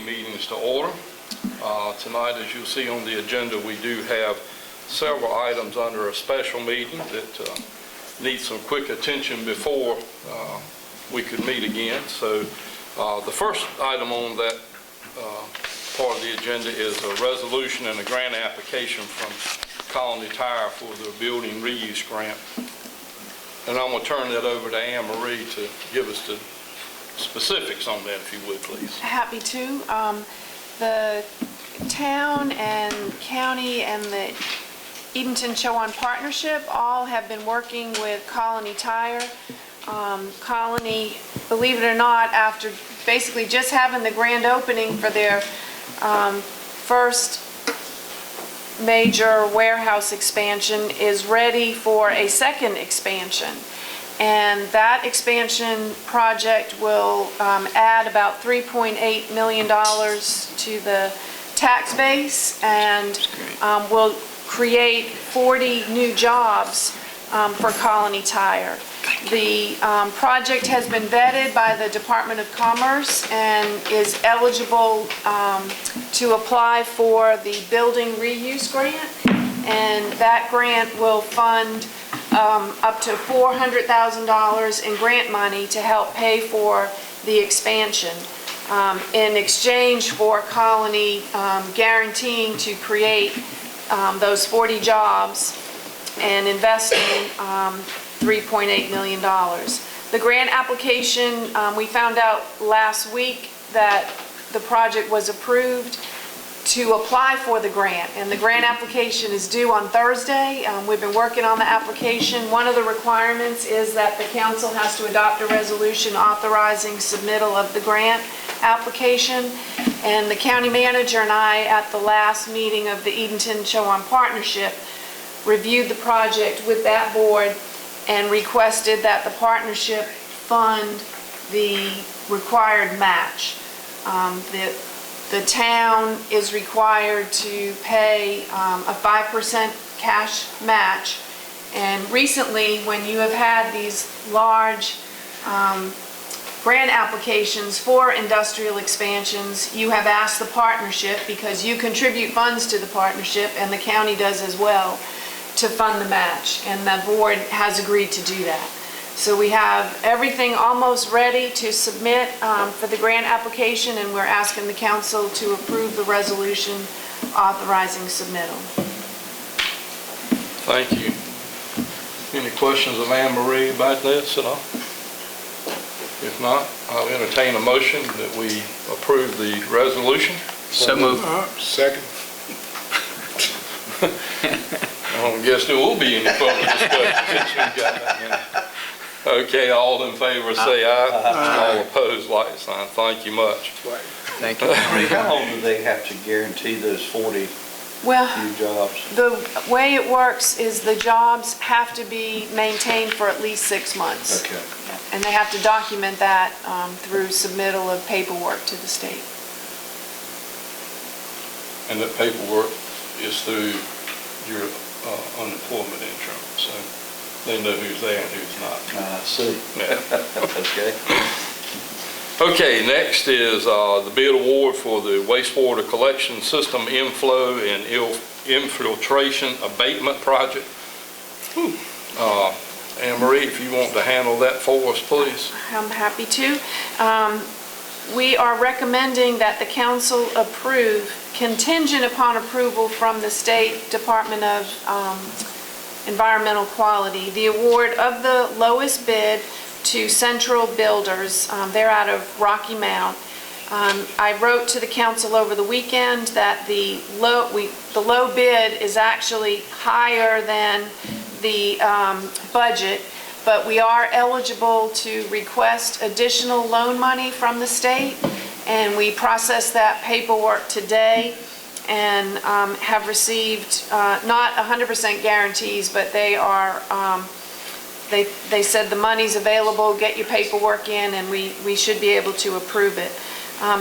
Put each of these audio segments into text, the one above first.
meetings to order. Tonight, as you'll see on the agenda, we do have several items under a special meeting that need some quick attention before we could meet again. So the first item on that part of the agenda is a resolution and a grant application from Colony Tire for their building reuse grant. And I'm going to turn that over to Anne Marie to give us the specifics on that, if you would, please. Happy to. The town and county and the Edenton Chowan Partnership all have been working with Colony Tire. Colony, believe it or not, after basically just having the grand opening for their first major warehouse expansion, is ready for a second expansion. And that expansion project will add about $3.8 million to the tax base and will create 40 new jobs for Colony Tire. The project has been vetted by the Department of Commerce and is eligible to apply for the building reuse grant, and that grant will fund up to $400,000 in grant money to help pay for the expansion in exchange for Colony guaranteeing to create those 40 jobs and investing $3.8 million. The grant application, we found out last week that the project was approved to apply for the grant, and the grant application is due on Thursday. We've been working on the application. One of the requirements is that the council has to adopt a resolution authorizing submittal of the grant application, and the county manager and I, at the last meeting of the Edenton Chowan Partnership, reviewed the project with that board and requested that the partnership fund the required match. The town is required to pay a 5% cash match, and recently, when you have had these large grant applications for industrial expansions, you have asked the partnership, because you contribute funds to the partnership and the county does as well, to fund the match, and the board has agreed to do that. So we have everything almost ready to submit for the grant application, and we're asking the council to approve the resolution authorizing submittal. Thank you. Any questions of Anne Marie about this at all? If not, I'll entertain a motion that we approve the resolution. So moved. Second. I don't guess there will be any further discussion since we've got that. Okay, all in favor say aye. All opposed, like sign. Thank you much. Thank you. How long do they have to guarantee those 40 Well, new jobs? the way it works is the jobs have to be maintained for at least 6 months. Okay. And they have to document that through submittal of paperwork to the state. And that paperwork is through your unemployment insurance, so they know who's there and who's not. I see. Yeah. Okay. Okay, next is the bid award for the wastewater collection system inflow and infiltration abatement project. Anne Marie, if you want to handle that for us, please. I'm happy to. We are recommending that the council approve, contingent upon approval from the State Department of Environmental Quality, the award of the lowest bid to Central Builders. They're out of Rocky Mount. I wrote to the council over the weekend that the low bid is actually higher than the budget, but we are eligible to request additional loan money from the state, and we processed that paperwork today and have received not 100% guarantees, but they are they said the money's available, get your paperwork in, and we should be able to approve it.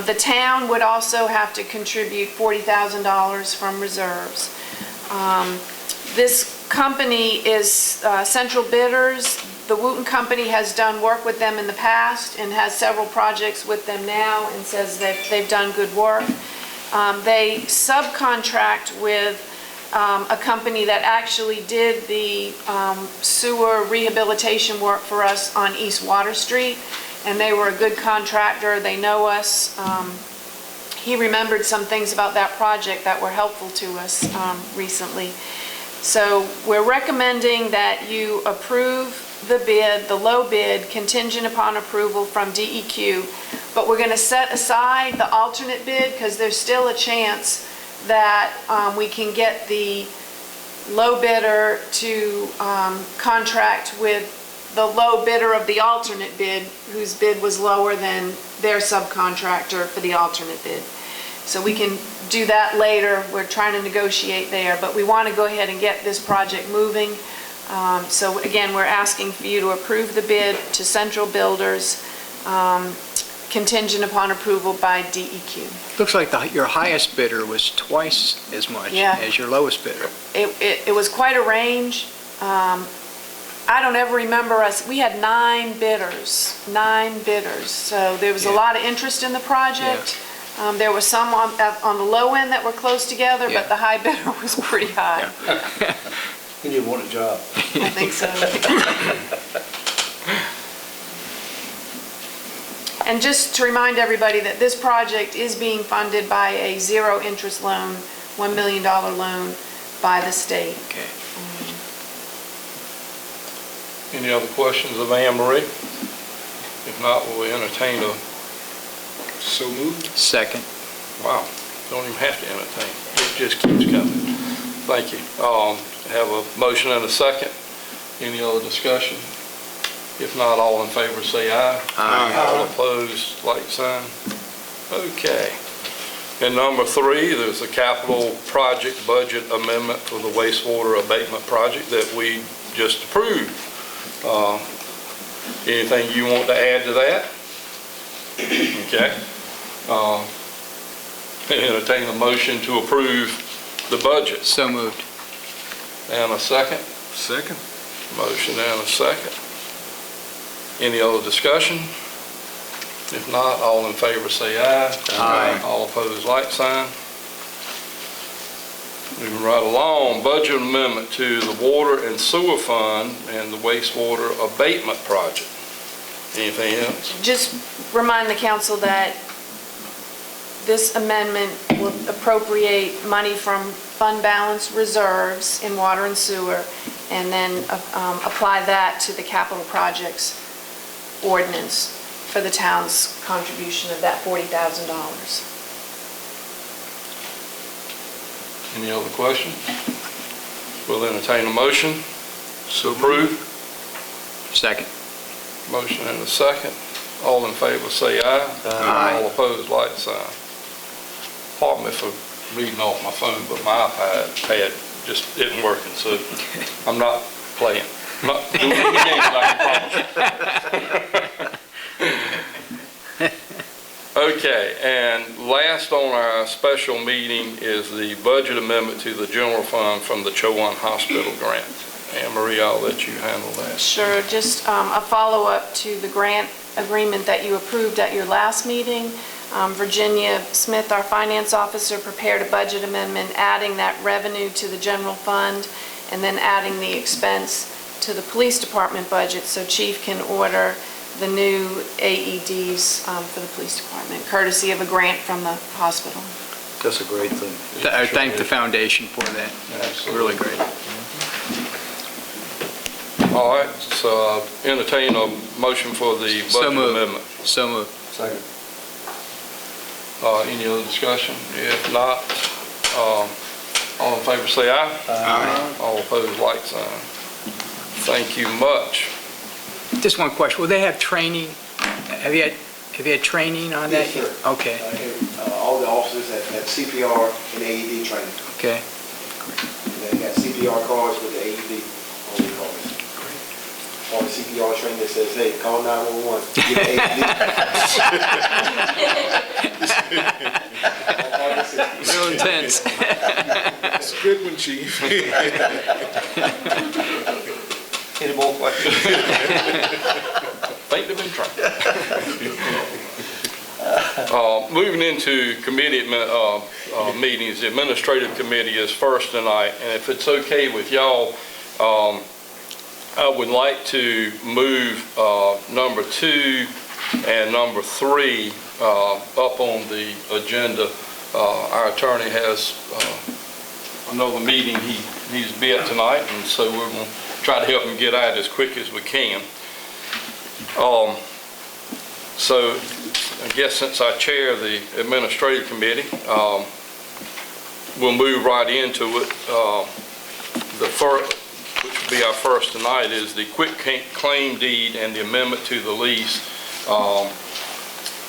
The town would also have to contribute $40,000 from reserves. This company is Central Bidders. The Wooten Company has done work with them in the past and has several projects with them now and says that they've done good work. They subcontract with a company that actually did the sewer rehabilitation work for us on East Water Street, and they were a good contractor. They know us. He remembered some things about that project that were helpful to us recently. So we're recommending that you approve the bid, the low bid, contingent upon approval from DEQ, but we're going to set aside the alternate bid because there's still a chance that we can get the low bidder to contract with the low bidder of the alternate bid, whose bid was lower than their subcontractor for the alternate bid. So we can do that later. We're trying to negotiate there, but we want to go ahead and get this project moving. So again, we're asking for you to approve the bid to Central Builders, contingent upon approval by DEQ. Looks like your highest bidder was twice as much Yeah. as your lowest bidder. It was quite a range. I don't ever remember us, we had 9 bidders, so there was a Yeah. lot of interest in the project. There were some on the low end that were close together, Yeah. but the high bidder was pretty high. You didn't want a job. I think so. And just to remind everybody that this project is being funded by a zero-interest loan, $1 million loan by the state. Okay. Any other questions of Anne Marie? If not, we'll entertain a, So moved. Second. wow, don't even have to entertain. It just keeps coming. Thank you. Have a motion and a second. Any other discussion? If not, all in favor say aye. Aye. All opposed, like sign. Okay. And number 3, there's a capital project budget amendment for the wastewater abatement project that we just approved. Anything you want to add to that? Okay. Entertain a motion to approve the budget. So moved. And a second? Second. Motion and a second. Any other discussion? If not, all in favor say aye. Aye. All opposed, like sign. Moving right along, budget amendment to the water and sewer fund and the wastewater abatement project. Anything else? Just remind the council that this amendment will appropriate money from fund balance reserves in water and sewer, and then apply that to the capital projects ordinance for the town's contribution of that $40,000. Any other questions? We'll entertain a motion. So approved. Second. Motion and a second. All in favor say aye. Aye. All opposed, like sign. Pardon me for reading off my phone, but my iPad just isn't working, so I'm not playing. I'm not doing any games, I can promise. Okay, and last on our special meeting is the budget amendment to the general fund from the Chowan Hospital grant. Anne Marie, I'll let you handle that. Sure, just a follow-up to the grant agreement that you approved at your last meeting. Virginia Smith, our finance officer, prepared a budget amendment adding that revenue to the general fund and then adding the expense to the police department budget so Chief can order the new AEDs for the police department, courtesy of a grant from the hospital. That's a great thing. I thank the foundation for that. Really great. All right, so entertain a motion for the So budget moved. amendment. So moved. Second. Any other discussion? If not, all in favor say aye. Aye. All opposed, like sign. Thank you much. Just one question. Will they have training? Have you had training on that? Yes, sir. Okay. All the officers have CPR and AED training. Okay. They got CPR cards with the AED on the cards. On the CPR training that says, hey, call 911. Get AED. Real intense. It's a good one, Chief. Any both like this. Think they've been trying. Moving into committee meetings, the administrative committee is first tonight, and if it's okay with y'all, I would like to move number 2 and number 3 up on the agenda. Our attorney has another meeting he's be at tonight, and so we're going to try to help him get out as quick as we can. So I guess since I chair the administrative committee, we'll move right into it. The first, which will be our first tonight, is the quit claim deed and the amendment to the lease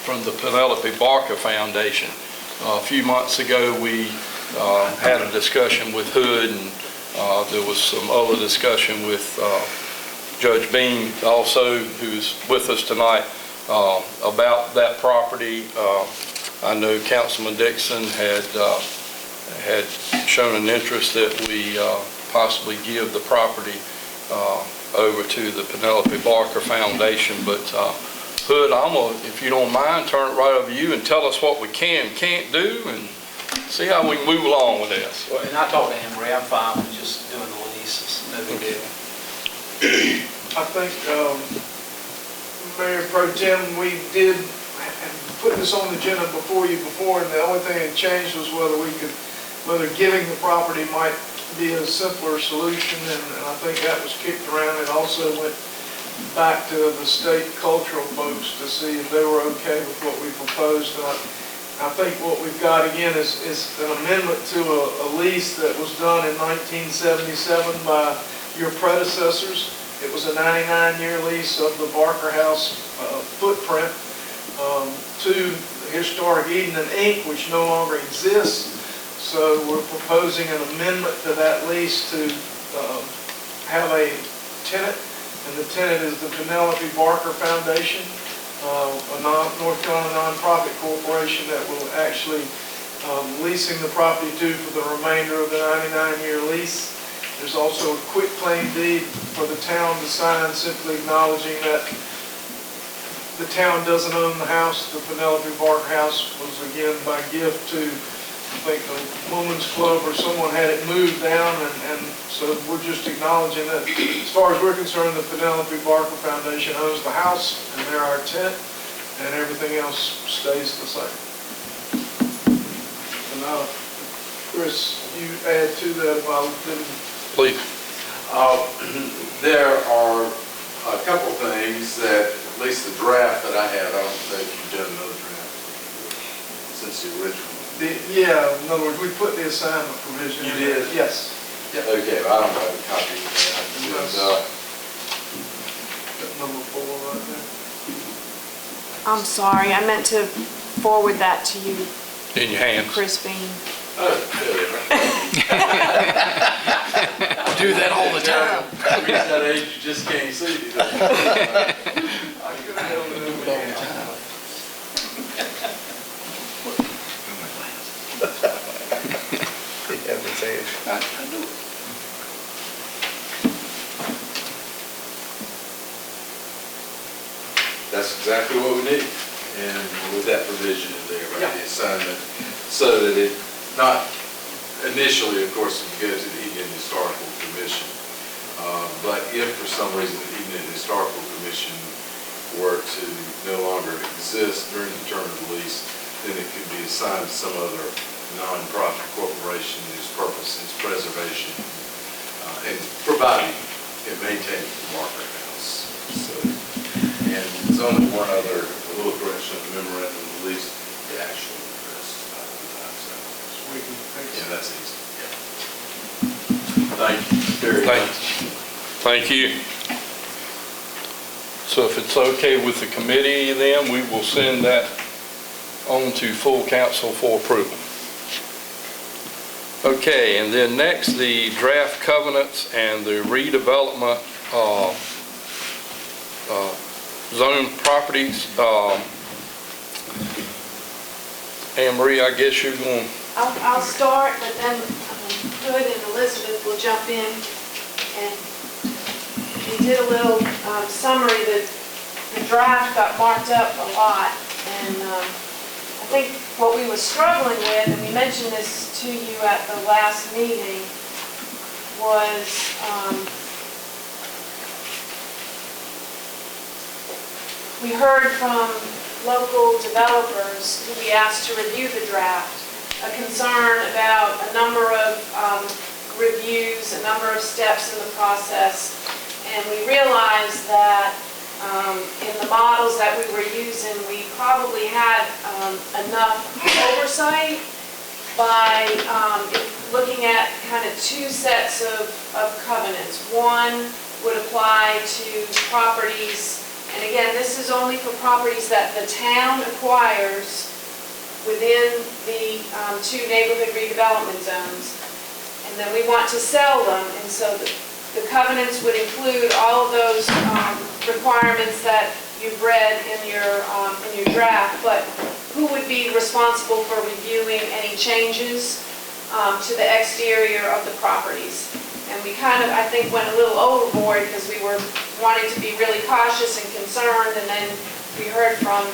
from the Penelope Barker Foundation. A few months ago, we had a discussion with Hood, and there was some other discussion with Judge Beam also, who's with us tonight, about that property. I know Councilman Dixon had shown an interest that we possibly give the property over to the Penelope Barker Foundation, but Hood, I'm gonna, if you don't mind, turn it right over to you and tell us what we can and can't do, and see how we can move along with this. Well, and I talked to Emery, I'm fine with just doing the lease, it's no big deal. I think, Mayor Pro Tem, we did put this on the agenda before you before, and the only thing that changed was whether giving the property might be a simpler solution, and I think that was kicked around. It also went back to the state cultural folks to see if they were okay with what we proposed. And I think what we've got again is an amendment to a lease that was done in 1977 by your predecessors. It was a 99-year lease of the Barker House footprint to historic Edenton Inc., which no longer exists. So we're proposing an amendment to that lease to have a tenant, and the tenant is the Penelope Barker Foundation, a North Carolina nonprofit corporation that will actually leasing the property to for the remainder of the 99-year lease. There's also a quit claim deed for the town to sign, simply acknowledging that the town doesn't own the house. The Penelope Barker House was again by gift to, I think, the Women's Club or someone had it moved down, and so we're just acknowledging that as far as we're concerned, the Penelope Barker Foundation owns the house, and they're our tenant, and everything else stays the same. And now, Chris, you add to that if I didn't. Please. There are a couple things that, at least the draft that I had, I don't know if you've done another draft since the original. Yeah, in other words, we put the assignment provision. You in did? there. Yes. Yep. Okay, I don't have a copy of that. Yes. And, That number 4 right there. I'm sorry, I meant to forward that to you, In your hands. Chris Bean. Do that all the time. At that age, you just can't see it. I could have held it in my hand. That's exactly what we need, and with that provision in there, right, the assignment, so that it, not initially, of course, it goes to the Edenton Historical Commission, but if for some reason the Edenton Historical Commission were to no longer exist during the term of the lease, then it could be assigned to some other nonprofit corporation whose purpose is preservation and providing and maintaining the Barker House. So, and there's only one other, a little correction of the memorandum of the lease, the actual address is not on the time, so. We can fix Yeah, it. that's easy. Yeah. Thank you very much. Thank you. So if it's okay with the committee, then we will send that on to full council for approval. Okay, and then next, the draft covenants and the redevelopment zone properties. Anne Marie, I guess you're going. I'll start, but then Hood and Elizabeth will jump in and you did a little summary, the draft got marked up a lot, and I think what we were struggling with, and we mentioned this to you at the last meeting, was we heard from local developers who we asked to review the draft, a concern about a number of reviews, a number of steps in the process, and we realized that in the models that we were using, we probably had enough oversight by looking at kind of two sets of covenants. One would apply to properties, and again, this is only for properties that the town acquires within the two neighborhood redevelopment zones. And then we want to sell them, and so the covenants would include all of those requirements that you've read in your draft, but who would be responsible for reviewing any changes to the exterior of the properties. And we kind of, I think, went a little overboard because we were wanting to be really cautious and concerned, and then we heard from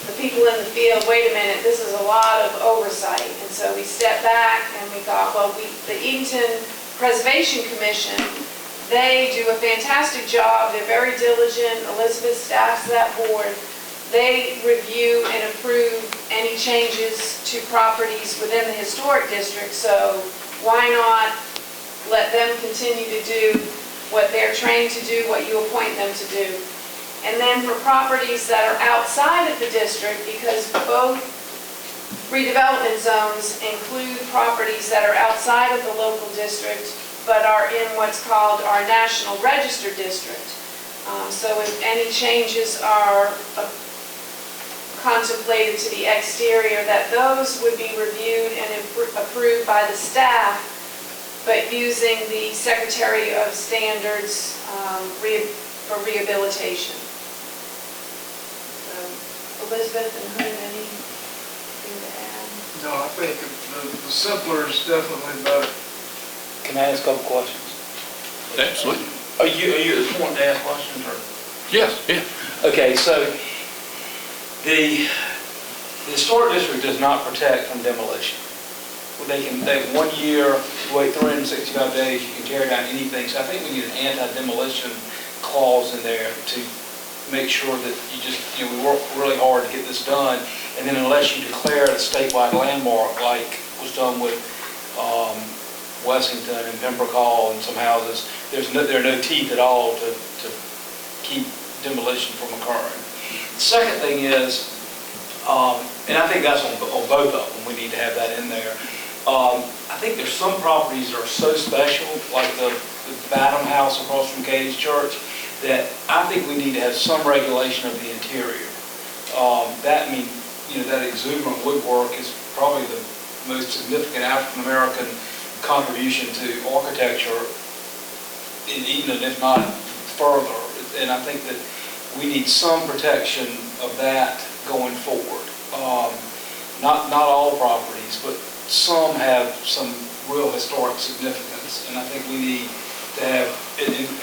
the people in the field, wait a minute, this is a lot of oversight. And so we stepped back and we thought, well, the Edenton Preservation Commission, they do a fantastic job. They're very diligent. Elizabeth staffs that board. They review and approve any changes to properties within the historic district. So why not let them continue to do what they're trained to do, what you appoint them to do. And then for properties that are outside of the district, because both redevelopment zones include properties that are outside of the local district, but are in what's called our National Register District. So if any changes are contemplated to the exterior, that those would be reviewed and approved by the staff, but using the Secretary of Standards for rehabilitation. Elizabeth and Hood, anything to add? No, I think the simpler is definitely better. Can I ask a couple questions? Absolutely. Are you wanting to ask questions, or? Yes, yeah. Okay, so the historic district does not protect from demolition. They can, 1 year, you wait 365 days, you can tear down anything. So I think we need an anti-demolition clause in there to make sure that we work really hard to get this done. And then unless you declare it a statewide landmark, like was done with Wessington and Pembroke Hall and some houses, there are no teeth at all to keep demolition from occurring. The second thing is, and I think that's on both of them, we need to have that in there. I think there's some properties that are so special, like the Batham House across from Katie's Church, that I think we need to have some regulation of the interior. That exuberant woodwork is probably the most significant African-American contribution to architecture in Eden, if not further. And I think that we need some protection of that going forward. Not all properties, but some have some real historic significance, and I think we need to have,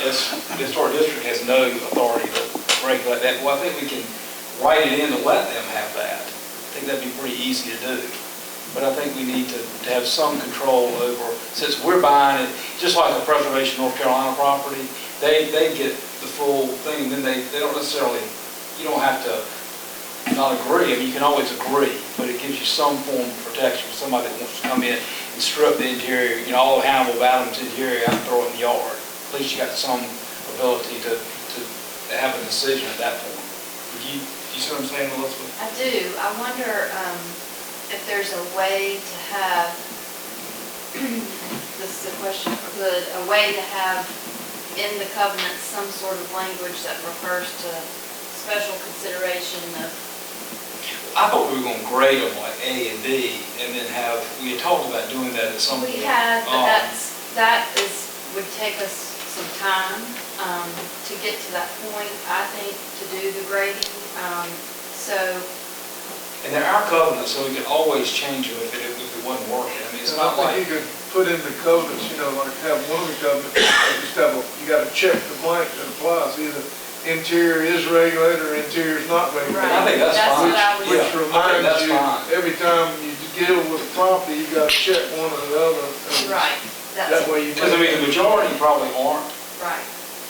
as the historic district has no authority to regulate that. Well, I think we can write it in to let them have that. I think that'd be pretty easy to do. But I think we need to have some control over, since we're buying it, just like a Preservation North Carolina property, they get the full thing, and then they don't necessarily, you don't have to not agree. I mean, you can always agree, but it gives you some form of protection for somebody that wants to come in and strip the interior, all of Hannibal Badham's interior out and throw it in the yard. At least you got some ability to have a decision at that point. Do you see what I'm saying, Elizabeth? I do. I wonder if there's a way to have, this is a question for Hood, a way to have in the covenant some sort of language that refers to special consideration of. I thought we were going to grade them like A and D, and then we had talked about doing that at some point. We had, but that would take us some time to get to that point, I think, to do the grading. And they're our covenants, so we can always change them if we wasn't working. I mean, it's And I not think like, you could put in the covenants, like have one of the covenants, just have you gotta check the blank that applies, either interior is regulated or interior is not regulated. Right. I think that's fine. what I was. Which Yeah, I think reminds that's you, fine. every time you deal with a property, you gotta check one or the other. and Right, That that's, way you. because I mean, the majority probably aren't, right.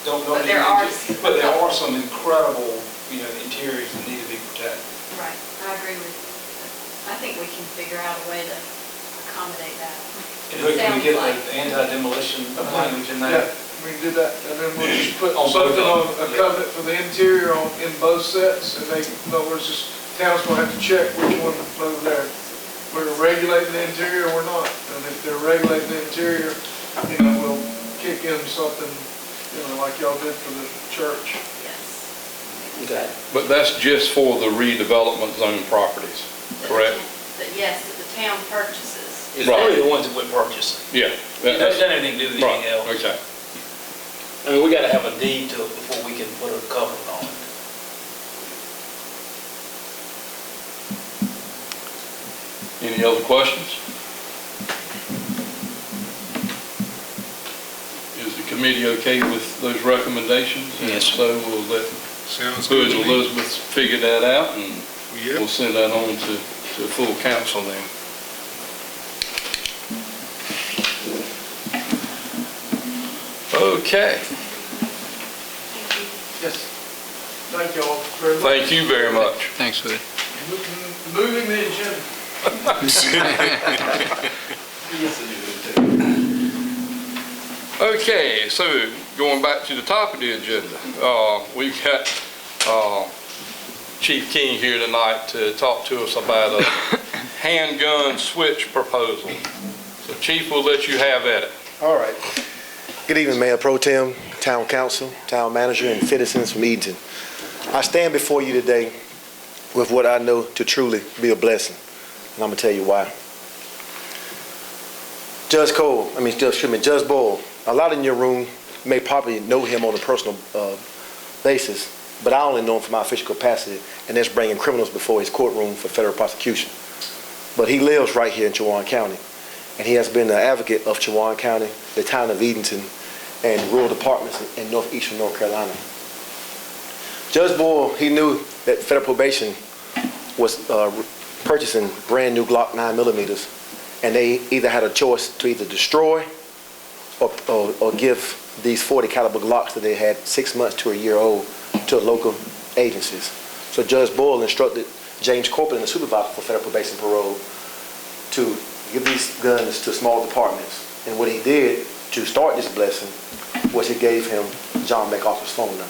don't But need there to are- do- But there are some incredible, interiors that need to be protected. Right, I agree with you. I think we can figure out a way to accommodate that. And who can we Sounds get like- the anti-demolition language in Yeah, there? we can do that, and then we'll just put On both something on, of them, a yeah. covenant for the interior in both sets, and they, in other words, just, town's gonna have to check which one, whether we're regulating the interior or we're not. And if they're regulating the interior, we'll kick in something, like y'all did for the church. Yes. Okay. But that's just for the redevelopment zone properties, correct? Yes, that the town purchases. It's Right. really the ones that we're purchasing. Yeah. It doesn't have anything to do with Right, anything else. okay. I mean, we gotta have a deed to it before we can put a covenant on it. Any other questions? Is the committee okay with those recommendations? Yes. And so we'll let Sounds Hood good and to me. Elizabeth figure that out, and Yep. we'll send that on to full council then. Okay, Yes. Thank y'all very much. thank you very much. Thanks, Hood. Moving the agenda. Okay, so going back to the top of the agenda, we've got Chief King here tonight to talk to us about a handgun switch proposal. So Chief, we'll let you have at it. All right. Good evening, Mayor Pro Tem, Town Council, Town Manager, and citizens from Edenton. I stand before you today with what I know to truly be a blessing, and I'm gonna tell you why. Judge Boyle, a lot in your room may probably know him on a personal basis, but I only know him from my official capacity, and that's bringing criminals before his courtroom for federal prosecution. But he lives right here in Chowan County, and he has been an advocate of Chowan County, the town of Edenton, and rural departments in northeastern North Carolina. Judge Boyle, he knew that federal probation was purchasing brand new Glock 9mm, and they either had a choice to either destroy or give these 40 caliber Glocks that they had 6 months to a year old to local agencies. So Judge Boyle instructed James Copeland, the supervisor for federal probation parole, to give these guns to small departments. And what he did to start this blessing was he gave him John MacArthur's phone number.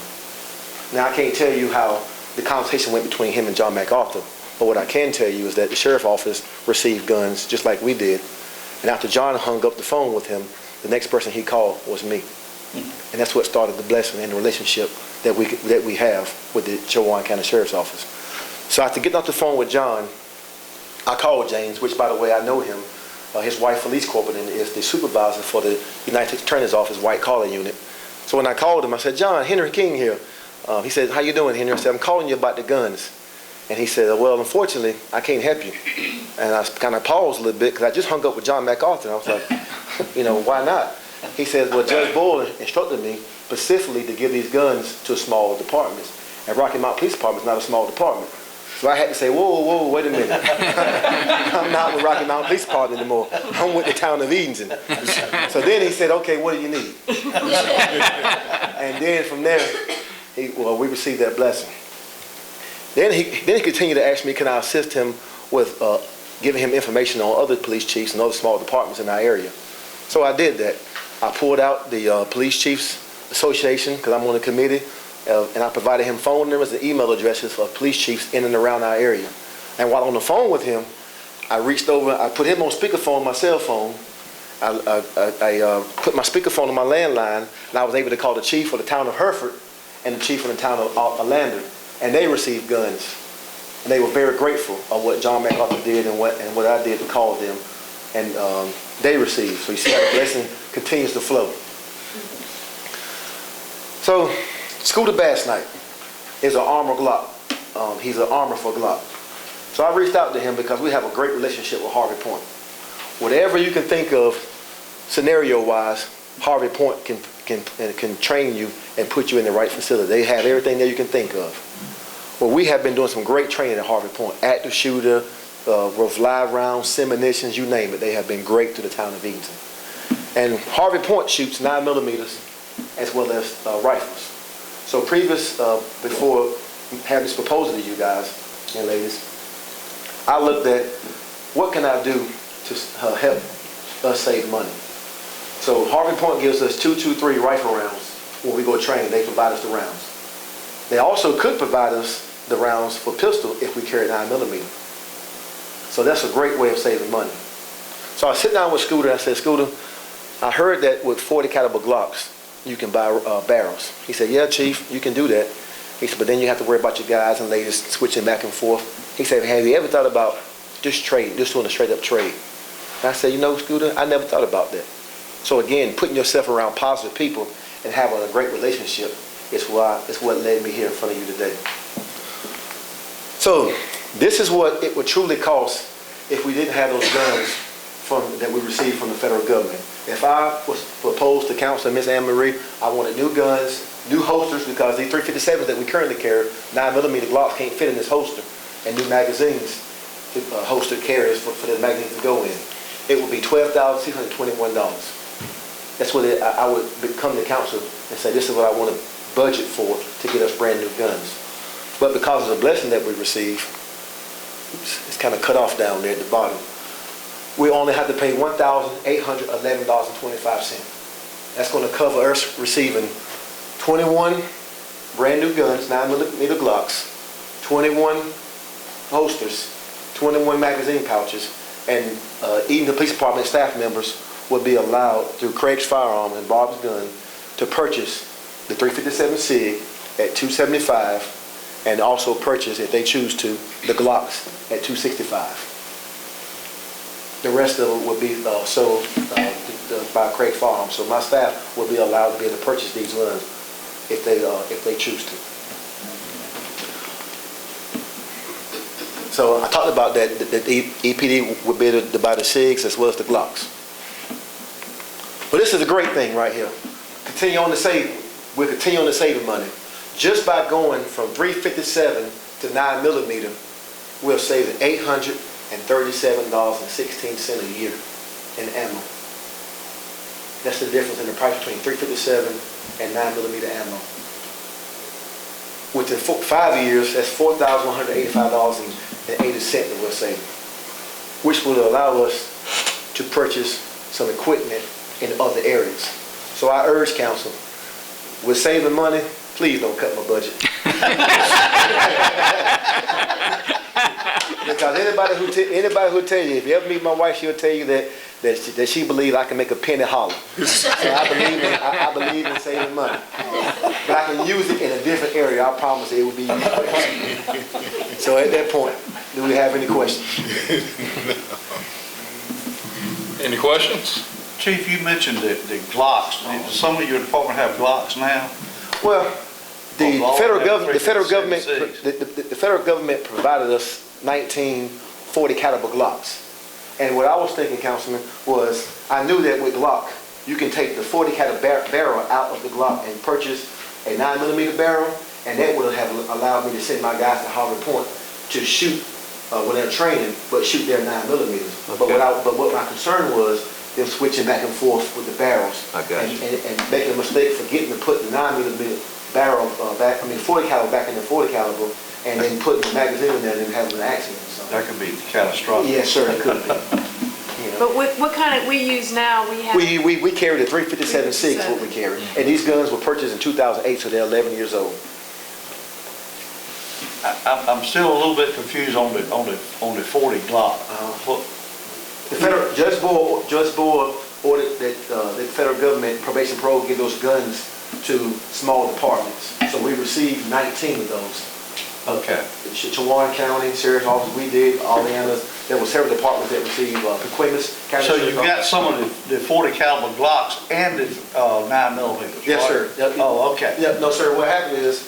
Now, I can't tell you how the conversation went between him and John MacArthur, but what I can tell you is that the sheriff's office received guns just like we did. And after John hung up the phone with him, the next person he called was me. And that's what started the blessing and the relationship that we have with the Chowan County Sheriff's Office. So after getting off the phone with John, I called James, which, by the way, I know him. His wife, Felice Copeland, is the supervisor for the United Attorney's Office White Collar Unit. So when I called him, I said, "John, Henry King here." He said, "How you doing, Henry?" I said, "I'm calling you about the guns." And he said, "Well, unfortunately, I can't help you." And I kind of paused a little bit because I just hung up with John MacArthur. And I was like, why not? He said, "Well, Judge Boyle instructed me specifically to give these guns to small departments. And Rocky Mount Police Department is not a small department." So I had to say, whoa, wait a minute. I'm not with Rocky Mount Police Department anymore. I'm with the town of Edenton. So then he said, "Okay, what do you need?" And then from there, we received that blessing. Then he continued to ask me, can I assist him with giving him information on other police chiefs and other small departments in our area. So I did that. I pulled out the Police Chiefs Association, because I'm on the committee, and I provided him phone numbers and email addresses for police chiefs in and around our area. And while on the phone with him, I reached over, I put him on speakerphone on my cell phone. I put my speakerphone on my landline, and I was able to call the chief of the town of Hereford and the chief of the town of Orlando, and they received guns. And they were very grateful of what John MacArthur did and what I did to call them, and they received. So you see how the blessing continues to flow. So, Scooter Bass Knight is an armor Glock. He's an armor for Glock. So I reached out to him because we have a great relationship with Harvey Point. whatever you can think of scenario-wise, Harvey Point can train you and put you in the right facility. They have everything that you can think of. Well, we have been doing some great training at Harvey Point. Active shooter, with live rounds, simulations, you name it. They have been great to the town of Edenton. And Harvey Point shoots 9mm as well as rifles. So before having this proposal to you guys and ladies, I looked at what can I do to help us save money. So Harvey Point gives us 223 rifle rounds when we go train. They provide us the rounds. They also could provide us the rounds for pistol if we carry 9mm. So that's a great way of saving money. So I sit down with Scooter and I said, Scooter, I heard that with 40 caliber Glocks, you can buy barrels. He said, yeah, Chief, you can do that. He said, but then you have to worry about your guys and ladies switching back and forth. He said, have you ever thought about just doing a straight up trade? And I said, you know, Scooter, I never thought about that. So again, putting yourself around positive people and having a great relationship is what led me here in front of you today. So this is what it would truly cost if we didn't have those guns that we received from the federal government. If I was proposed to Council Ms. Anne Marie, I wanted new guns, new holsters, because these 357s that we currently carry, 9mm Glocks can't fit in this holster, and new magazines, holster carriers for the magazines to go in. It would be $12,621. That's what I would come to council and say, this is what I want to budget for to get us brand new guns. But because of the blessing that we receive, it's kind of cut off down there at the bottom, we only have to pay $1,811.25. That's going to cover us receiving 21 brand new guns, 9mm Glocks, 21 holsters, 21 magazine pouches, and even the police department staff members will be allowed through Craig's Firearm and Bob's Gun to purchase the 357 SIG at $275 and also purchase, if they choose to, the Glocks at $265. The rest of it will be sold by Craig Farm. So my staff will be allowed to be able to purchase these guns if they choose to. So I talked about that the EPD would be able to buy the SIGs as well as the Glocks. But this is a great thing right here. Continue on to save. We'll continue on to saving money. Just by going from 357 to 9mm, we'll save $837.16 a year in ammo. That's the difference in the price between 357 and 9mm ammo. Within 5 years, that's $4,185.80 that we're saving, which will allow us to purchase some equipment in other areas. So I urge council, we're saving money, please don't cut my budget. Because anybody who tell you, if you ever meet my wife, she'll tell you that she believes I can make a penny holler. So I believe in saving money. But I can use it in a different area. I promise it will be used. So at that point, do we have any questions? Any questions? Chief, you mentioned the Glocks. Does some of your department have Glocks now? Well, the federal government provided us 19 40 caliber Glocks. And what I was thinking, Councilman, was I knew that with Glock, you can take the 40 caliber barrel out of the Glock and purchase a 9mm barrel, and that would have allowed me to send my guys to Harvey Point to shoot when they're training, but shoot their 9mm. Okay. But what my concern was, them switching back and forth with the barrels. I got you. And making a mistake forgetting to put the 9mm barrel 40 caliber back in the 40 caliber, and then putting the magazine in there and then having an accident or something. That could be catastrophic. Yes, sir, it could be. But what kind of, we use now, we have... We carry the 357 SIG is what we carry. And these guns were purchased in 2008, so they're 11 years old. I'm still a little bit confused on the 40 Glock. The federal Judge Board ordered that the federal government probation parole give those guns to small departments. So we received 19 of those. Okay. Chawan County, Sheriff's Office, we did, Oleana's. There were several departments that received Pequemas County. So you've got some of the 40 caliber Glocks and the 9mm. Yes, sir. Oh, okay. Yeah, no, sir. What happened is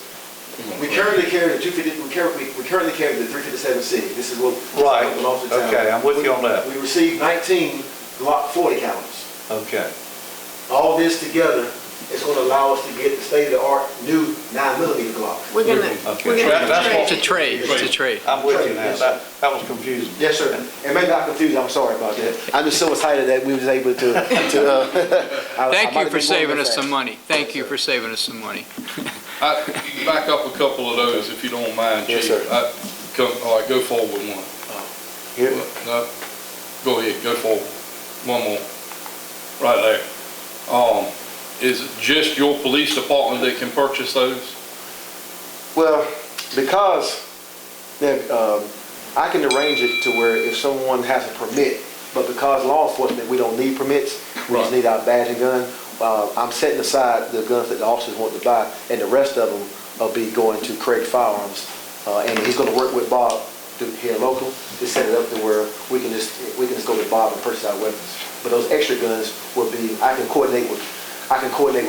we currently carry the 250. We currently carry the 357 SIG. This is what Right. belongs to town. Okay, I'm with you on that. We received 19 Glock 40 calibers. Okay. All this together is going to allow us to get the state-of-the-art new 9mm Glocks. We're gonna, Okay. we're gonna. That's what- It's a trade, it's a trade. I'm with you now. Yes, sir. That was confusing. Yes, sir. And maybe I confused you, I'm sorry about that. I'm just so excited that we was able to. Thank you for saving us some money. Thank you for saving us some money. Back up a couple of those if you don't mind, Yes, Chief. sir. All right, go forward one. Here. No, go ahead, go forward. One more. Right there. Is it just your police department that can purchase those? Well, because I can arrange it to where if someone has a permit, but because law enforcement, we don't need permits, we just Right. need our badge and gun, I'm setting aside the guns that the officers want to buy, and the rest of them will be going to Craig Firearms. And he's going to work with Bob here local to set it up to where we can just go to Bob and purchase our weapons. But those extra guns will be, I can coordinate with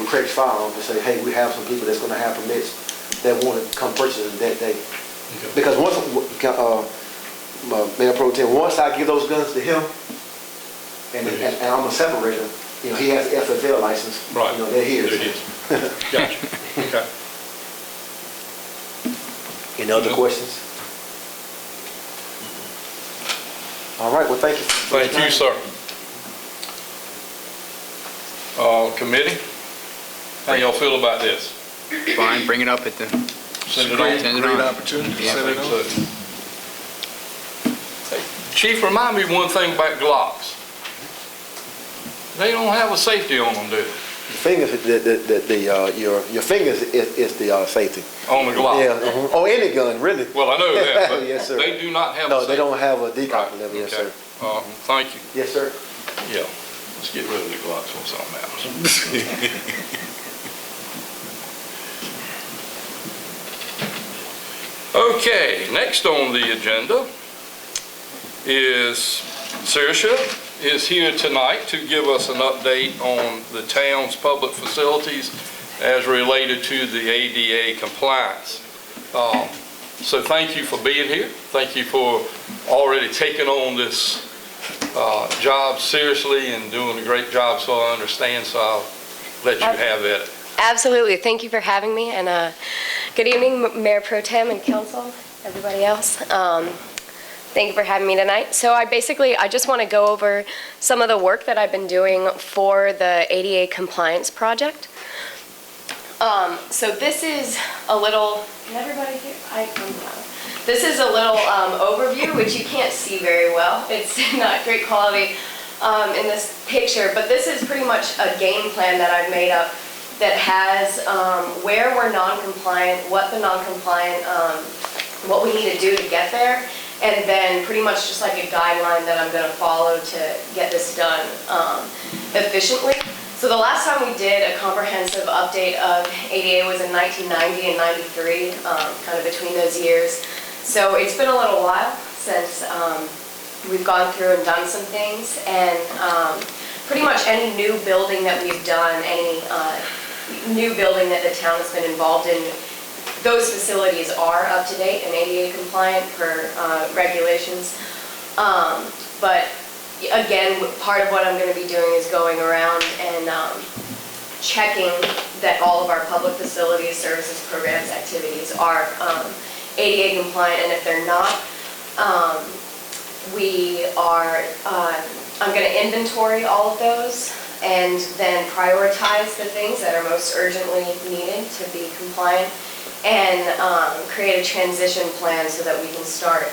Craig's Firearms and say, hey, we have some people that's going to have permits that want to come purchase it that day. Okay. Because once, Mayor Pro Tem, once I give those guns to him, and I'm gonna separate them, you know, he has the FFL license. Right. You know, they're his. There it is. Gotcha. Okay. Any other questions? All right, well, thank you. Thank you, sir. Committee, how y'all feel about this? Fine, bring it up at the, Send it on? send it Great on. opportunity to Yeah. send it on. Hey, Chief, remind me one thing about Glocks. They don't have a safety on them, do they? The fingers, your fingers is the safety. On the Glock? Yeah, or any gun, really. Well, I know that, but Yes, sir. they do not have a No, safety. they don't have a decock Right, level, yes, okay. sir. Thank you. Yes, sir. Yeah, let's get rid of the Glocks on something else. Okay, next on the agenda is Saoirse is here tonight to give us an update on the town's public facilities as related to the ADA compliance. So thank you for being here. Thank you for already taking on this job seriously and doing a great job, so I understand, so I'll let you have it. Absolutely. Thank you for having me, and good evening, Mayor Pro Tem and Council, everybody else. Thank you for having me tonight. So I just want to go over some of the work that I've been doing for the ADA compliance project. So this is a little, can everybody hear? This is a little overview, which you can't see very well. It's not great quality in this picture, but this is pretty much a game plan that I've made up that has where we're non-compliant, what the non-compliant, what we need to do to get there, and then pretty much just like a guideline that I'm going to follow to get this done efficiently. So the last time we did a comprehensive update of ADA was in 1990 and 93, kind of between those years. So it's been a little while since we've gone through and done some things, and pretty much any new building that we've done, any new building that the town has been involved in, those facilities are up to date and ADA compliant per regulations. But again, part of what I'm going to be doing is going around and checking that all of our public facilities, services, programs, activities are ADA compliant, and if they're not, I'm going to inventory all of those and then prioritize the things that are most urgently needed to be compliant, and create a transition plan so that we can start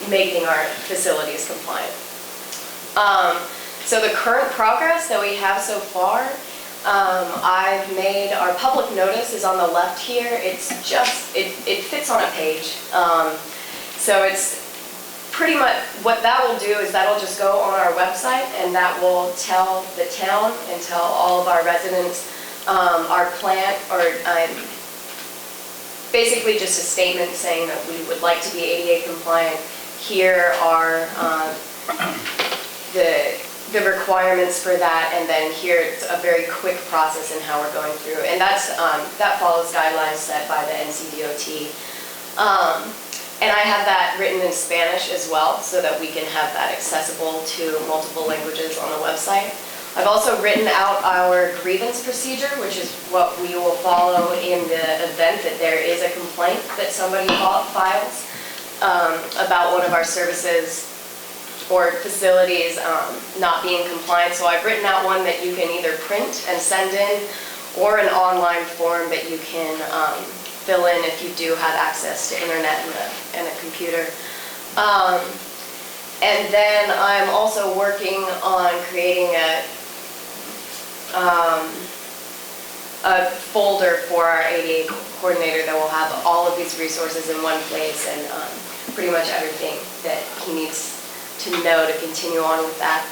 making our facilities compliant. So the current progress that we have so far, I've made, our public notice is on the left here. It's just, it fits on a page. So it's pretty much, what that will do is that'll just go on our website, and that will tell the town and tell all of our residents our plan, or basically just a statement saying that we would like to be ADA compliant. Here are the requirements for that, and then here it's a very quick process in how we're going through. And that follows guidelines set by the NCDOT. And I have that written in Spanish as well, so that we can have that accessible to multiple languages on the website. I've also written out our grievance procedure, which is what we will follow in the event that there is a complaint that somebody files about one of our services or facilities not being compliant. So I've written out one that you can either print and send in, or an online form that you can fill in if you do have access to internet and a computer. And then I'm also working on creating a folder for our ADA coordinator that will have all of these resources in one place, and pretty much everything that he needs to know to continue on with that.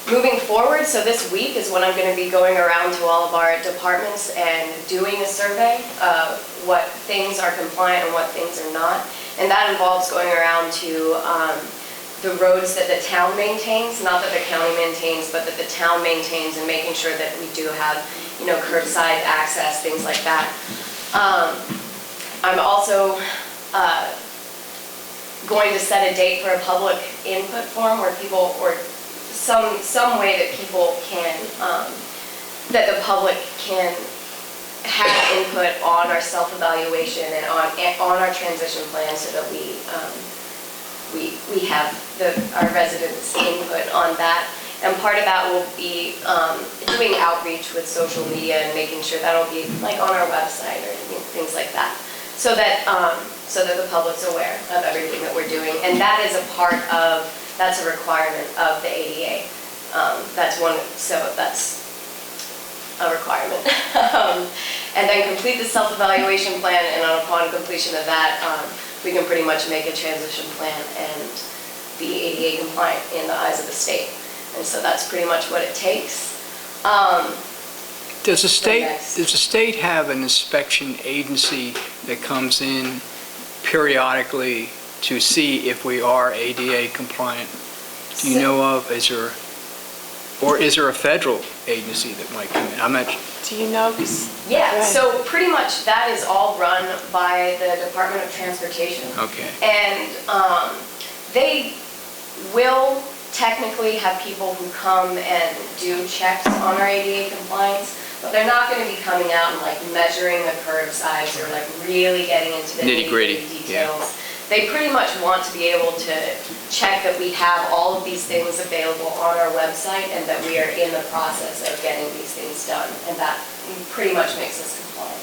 Moving forward, so this week is when I'm going to be going around to all of our departments and doing a survey of what things are compliant and what things are not. And that involves going around to the roads that the town maintains, not that the county maintains, but that the town maintains, and making sure that we do have, you know, curbside access, things like that. I'm also going to set a date for a public input forum where people, or some way that people can, that the public can have input on our self-evaluation and on our transition plan, so that we have our residents' input on that. And part of that will be doing outreach with social media and making sure that'll be like on our website or things like that, so that the public's aware of everything that we're doing. And that is that's a requirement of the ADA. That's a requirement. And then complete the self-evaluation plan, and upon completion of that, we can pretty much make a transition plan and be ADA compliant in the eyes of the state. And so that's pretty much what it takes. Does the state have an inspection agency that comes in periodically to see if we are ADA compliant? Do you know of, is there a federal agency that might come in? I'm not. Do you know? Yeah, so pretty much that is all run by the Department of Transportation. Okay. And they will technically have people who come and do checks on our ADA compliance, but they're not going to be coming out and like measuring the curb size or like really getting into the nitty-gritty details. Yeah. They pretty much want to be able to check that we have all of these things available on our website and that we are in the process of getting these things done, and that pretty much makes us compliant.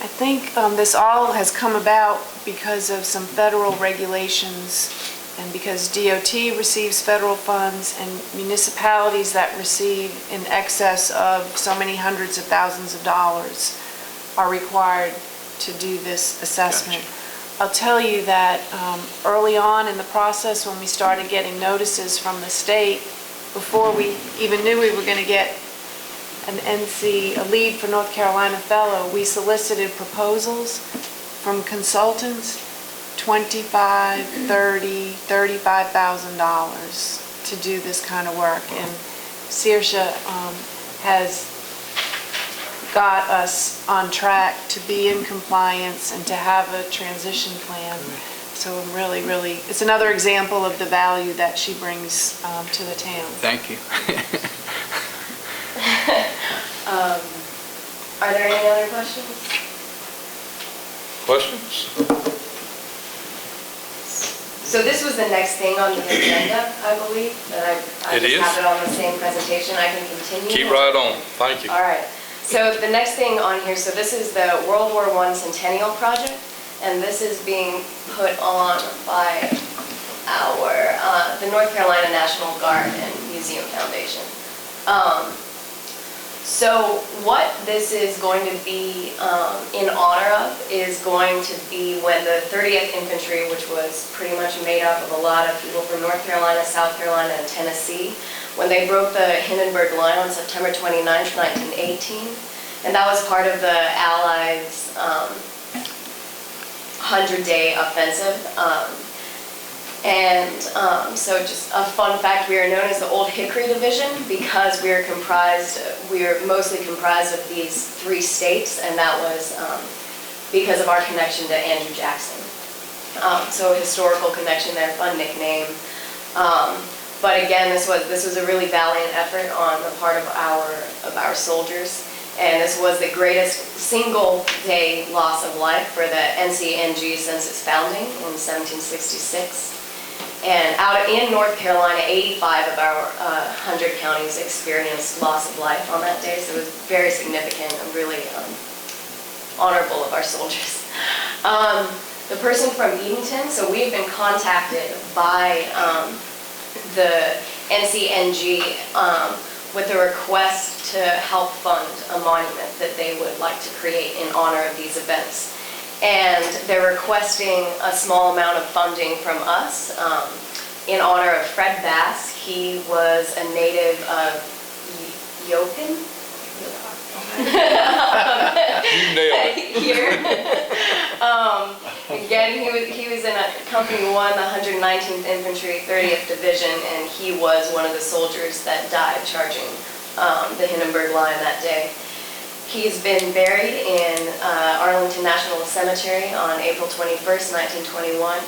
I think this all has come about because of some federal regulations, and because DOT receives federal funds, and municipalities that receive in excess of so many hundreds of thousands of dollars are required to do this assessment. Gotcha. I'll tell you that early on in the process, when we started getting notices from the state, before we even knew we were going to get an NC, a lead for North Carolina fellow, we solicited proposals from consultants, $25,000, $30,000, $35,000 to do this kind of work. And Saoirse has got us on track to be in compliance and to have a transition plan. So I'm really, it's another example of the value that she brings to the town. Thank you. Are there any other questions? Questions? So this was the next thing on the agenda, I believe, and I It just is? have it on the same presentation. I can continue. Keep right on. Thank you. All right. So the next thing on here, so this is the World War I Centennial Project, and this is being put on by the North Carolina National Guard and Museum Foundation. So what this is going to be in honor of is going to be when the 30th Infantry, which was pretty much made up of a lot of people from North Carolina, South Carolina, and Tennessee, when they broke the Hindenburg Line on September 29th, 1918. And that was part of the Allies' 100-day offensive. So just a fun fact, we are known as the Old Hickory Division because we are mostly comprised of these 3 states, and that was because of our connection to Andrew Jackson. So a historical connection there, fun nickname. But again, this was a really valiant effort on the part of our soldiers. And this was the greatest single day loss of life for the NCNG since its founding in 1766. And out in North Carolina, 85 of our 100 counties experienced loss of life on that day. So it was very significant and really honorable of our soldiers. The person from Edenton, so we've been contacted by the NCNG with a request to help fund a monument that they would like to create in honor of these events. And they're requesting a small amount of funding from us in honor of Fred Bass. He was a native of Yokin. You nailed it. Here. Again, he was in Company 1, the 119th Infantry, 30th Division, and he was one of the soldiers that died charging the Hindenburg Line that day. He's been buried in Arlington National Cemetery on April 21st, 1921.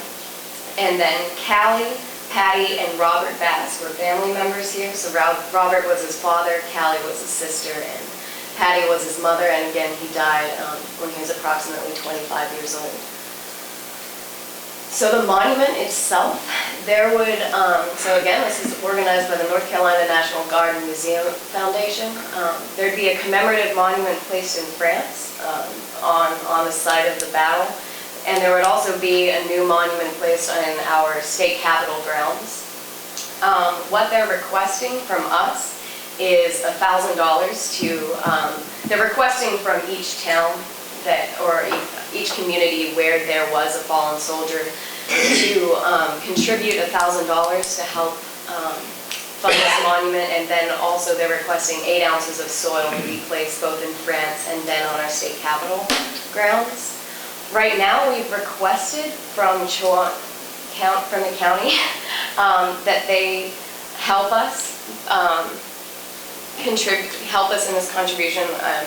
And then Callie, Patty, and Robert Bass were family members here. So Robert was his father, Callie was his sister, and Patty was his mother. And again, he died when he was approximately 25 years old. So the monument itself, there would, so again, this is organized by the North Carolina National Guard and Museum Foundation. There'd be a commemorative monument placed in France on the site of the battle. And there would also be a new monument placed in our state capitol grounds. What they're requesting from us is $1,000 to, they're requesting from each town or each community where there was a fallen soldier to contribute $1,000 to help fund this monument, and then also they're requesting 8 ounces of soil to be placed both in France and then on our state capitol grounds. Right now, we've requested from the county that they help us help us in this contribution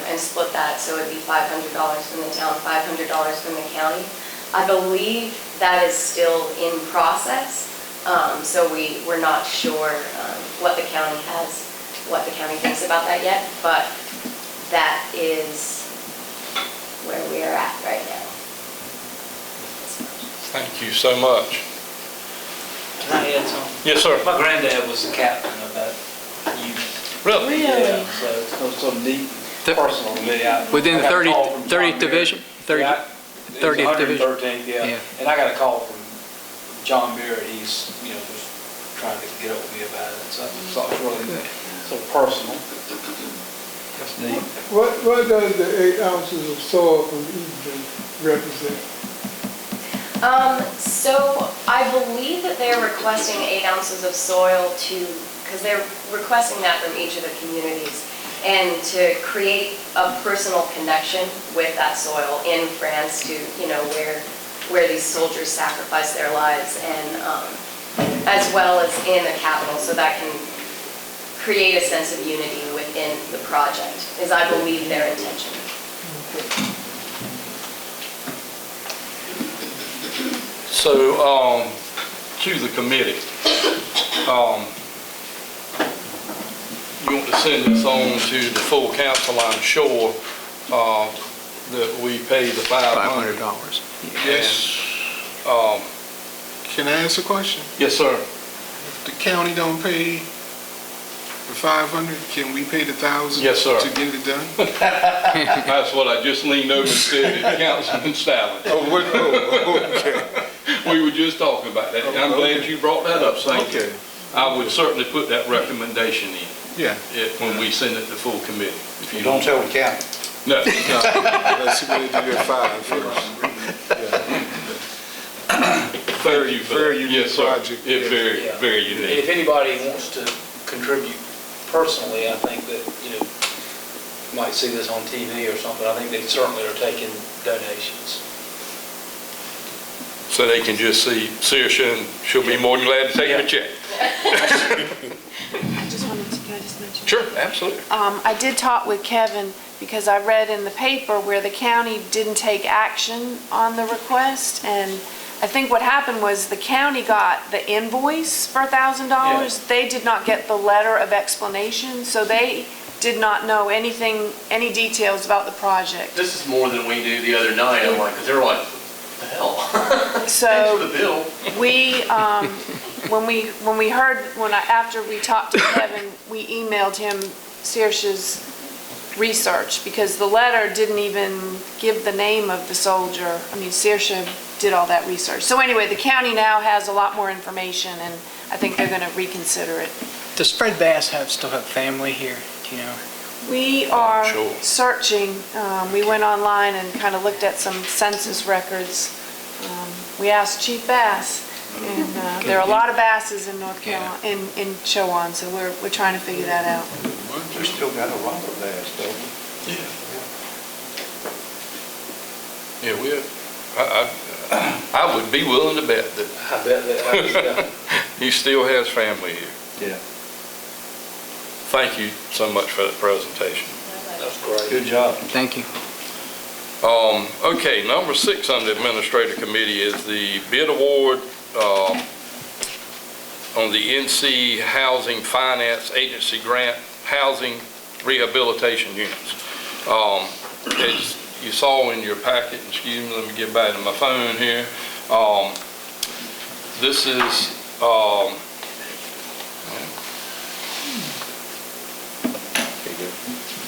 and split that, so it'd be $500 from the town, $500 from the county. I believe that is still in process, so we're not sure what the county thinks about that yet, but that is where we are at right now. Thank you so much. Can I add something? Yes, sir. My granddad was the captain of that unit. Really? Yeah, so it's so neat, personal to me. Within the I got a call from 30th John Division? Barrett. 30th Division? 113th, yeah. Yeah. And I got a call from John Barrett. He's, just trying to get up with me about it. So it's really so personal. That's neat. What does the 8 ounces of soil from Edenton represent? So I believe that they're requesting 8 ounces of soil because they're requesting that from each of the communities, and to create a personal connection with that soil in France to, where these soldiers sacrificed their lives, and as well as in the capital, so that can create a sense of unity within the project, is I believe their intention. So, to the committee, you want to send this on to the full council, I'm sure, that we pay the $500. Yes. Can I ask a question? Yes, sir. If the county don't pay the 500, can we pay the 1,000? Yes, sir. To get it done? That's what I just leaned over and said to Councilman Stalin. Okay. We were just talking about that. I'm glad you brought that up, thank you. Okay. I would certainly put that recommendation in. Yeah. When we send it to full committee. If you Don't tell the county. No. Let's see what they do at 5 first. Thank you for that. Very unique Yes, sir. project. It's very, Yeah. very And unique. if anybody wants to contribute personally, I think that, you might see this on TV or something. I think they certainly are taking donations. So they can just see Saoirse, and she'll be more than glad to take a check. I just wanted to, can I just just mention? Sure, absolutely. I did talk with Kevin because I read in the paper where the county didn't take action on the request, and I think what happened was the county got the invoice for $1,000. They did not get the letter of explanation, so they did not know anything, any details about the project. This is more than we knew the other night, I'm like, because they were like, what the hell? So Thanks for the bill. we, when we heard, after we talked to Kevin, we emailed him Saoirse's research, because the letter didn't even give the name of the soldier. I mean, Saoirse did all that research. So anyway, the county now has a lot more information, and I think they're going to reconsider it. Does Fred Bass still have family here, do you know? We are Sure. searching. We went online and kind of looked at some census records. We asked Chief Bass, and there are a lot of Basses in North Carolina, in Chowan, so we're trying to figure that out. We still got a Robert Bass, don't we? Yeah, I would be willing to bet that I bet that, he still has family here. Yeah. Thank you so much for that presentation. that's great. Good job. Thank you. Okay, number 6 on the Administrative Committee is the bid award on the NC Housing Finance Agency Grant Housing Rehabilitation Units. As you saw in your packet, excuse me, let me get back to my phone here. This is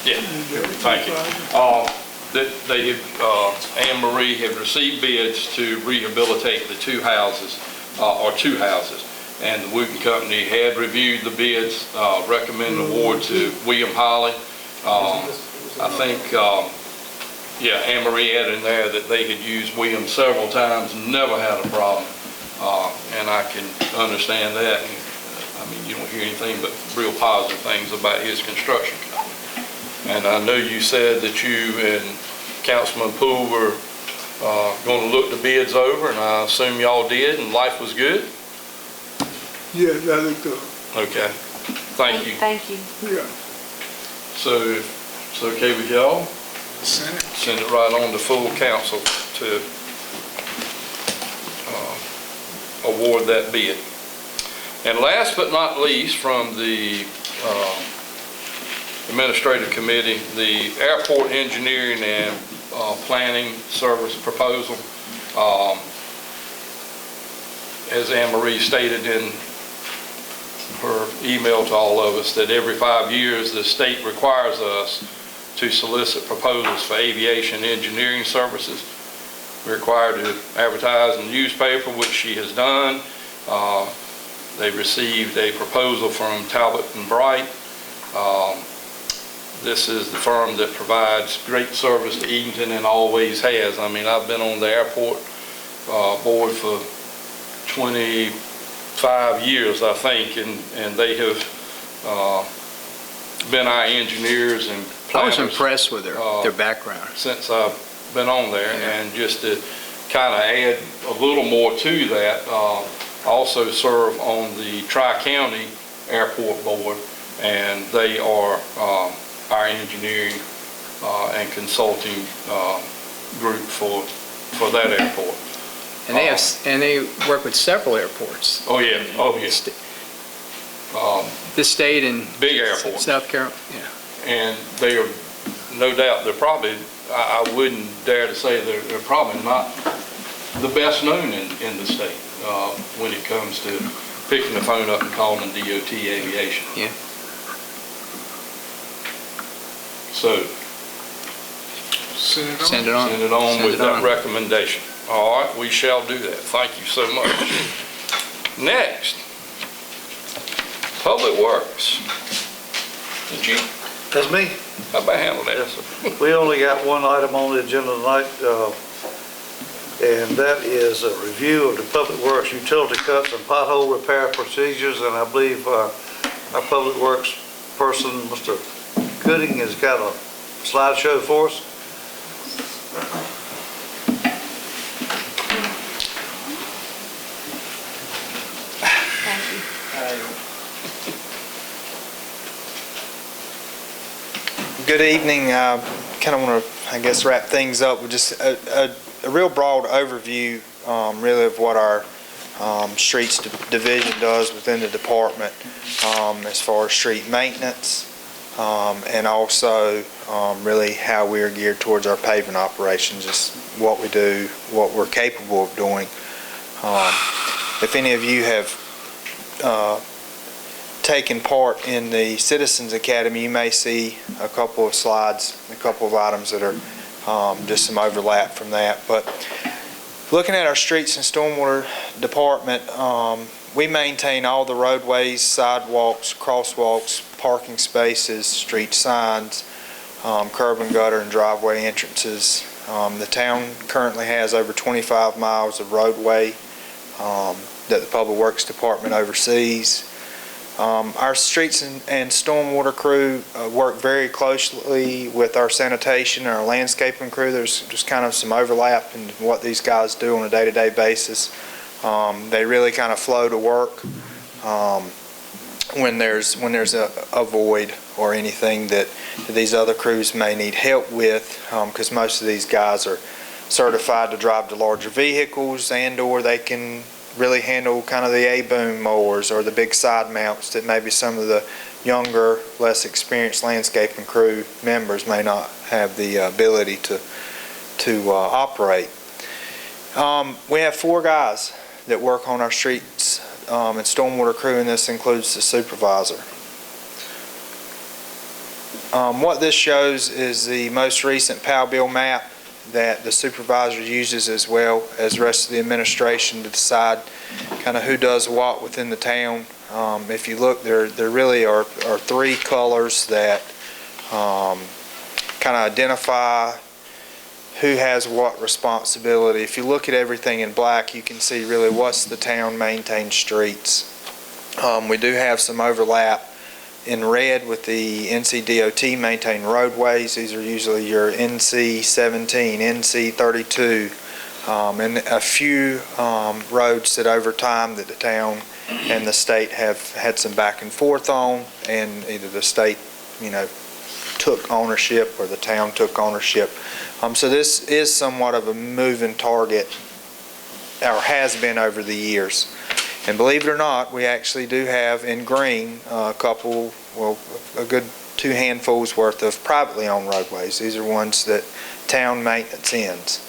yeah, thank you. They have, Anne Marie have received bids to rehabilitate the two houses, and the Wooten Company had reviewed the bids, recommended award to William Holly. I think, yeah, Anne Marie had in there that they had used William several times, never had a problem, and I can understand that. I mean, you don't hear anything but real positive things about his construction company. And I know you said that you and Councilman Poole were going to look the bids over, and I assume y'all did, and life was good? Yes, I think so. Okay, thank you. Thank you. Yeah. So, if it's okay with y'all? Send it right on to full council to award that bid. And last but not least, from the Administrative Committee, the Airport Engineering and Planning Service proposal. As Anne Marie stated in her email to all of us, that every 5 years the state requires us to solicit proposals for aviation engineering services. We're required to advertise in the newspaper, which she has done. They received a proposal from Talbot and Bright. This is the firm that provides great service to Edenton and always has. I mean, I've been on the airport board for 25 years, I think, and they have been our engineers and planners. I was impressed with their background. Since I've been on there, and just to kind of add a little more to that, also serve on the Tri-County Airport Board, and they are our engineering and consulting group for that airport. And they work with several airports. Oh yeah, oh yeah. This state and Big airport. South Carolina, yeah. And they are, no doubt, they're probably, I wouldn't dare to say they're probably not the best known in the state when it comes to picking the phone up and calling DOT Aviation. Yeah. So, Send it on. send it on Send with it that on. recommendation. All right, we shall do that. Thank you so much. Next, Public Works. Did you, That's me. how about handle that? We only got one item on the agenda tonight, and that is a review of the Public Works utility cuts and pothole repair procedures, and I believe our Public Works person, Mr. Gooding, has got a slideshow for us. Good evening. Kind of want to, I guess, wrap things up with just a real broad overview, really, of what our streets division does within the department, as far as street maintenance, and also really how we are geared towards our paving operations, just what we do, what we're capable of doing. If any of you have taken part in the Citizens Academy, you may see a couple of slides, a couple of items that are just some overlap from that. But looking at our streets and stormwater department, we maintain all the roadways, sidewalks, crosswalks, parking spaces, street signs, curb and gutter and driveway entrances. The town currently has over 25 miles of roadway that the Public Works Department oversees. Our streets and stormwater crew work very closely with our sanitation and our landscaping crew. There's just kind of some overlap in what these guys do on a day-to-day basis. They really kind of flow to work when there's a void or anything that these other crews may need help with, because most of these guys are certified to drive the larger vehicles, and/or they can really handle kind of the A-boom mowers or the big side mounts that maybe some of the younger, less experienced landscaping crew members may not have the ability to operate. We have 4 guys that work on our streets and stormwater crew, and this includes the supervisor. What this shows is the most recent POW bill map that the supervisor uses, as well as the rest of the administration, to decide kind of who does what within the town. If you look, there really are 3 colors that kind of identify who has what responsibility. If you look at everything in black, you can see really what's the town maintained streets. We do have some overlap in red with the NCDOT maintained roadways. These are usually your NC 17, NC 32, and a few roads that over time that the town and the state have had some back and forth on, and either the state, took ownership or the town took ownership. So this is somewhat of a moving target, or has been over the years. And believe it or not, we actually do have in green a good 2 handfuls worth of privately owned roadways. These are ones that town maintenance ends.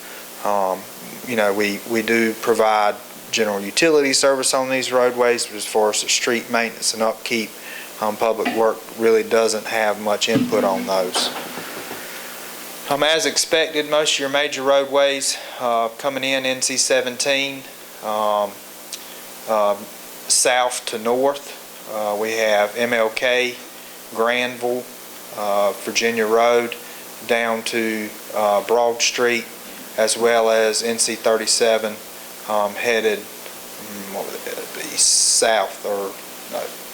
We do provide general utility service on these roadways, but as far as the street maintenance and upkeep, Public Work really doesn't have much input on those. As expected, most of your major roadways coming in NC 17, south to north, we have MLK, Granville, Virginia Road, down to Broad Street, as well as NC 37 headed south or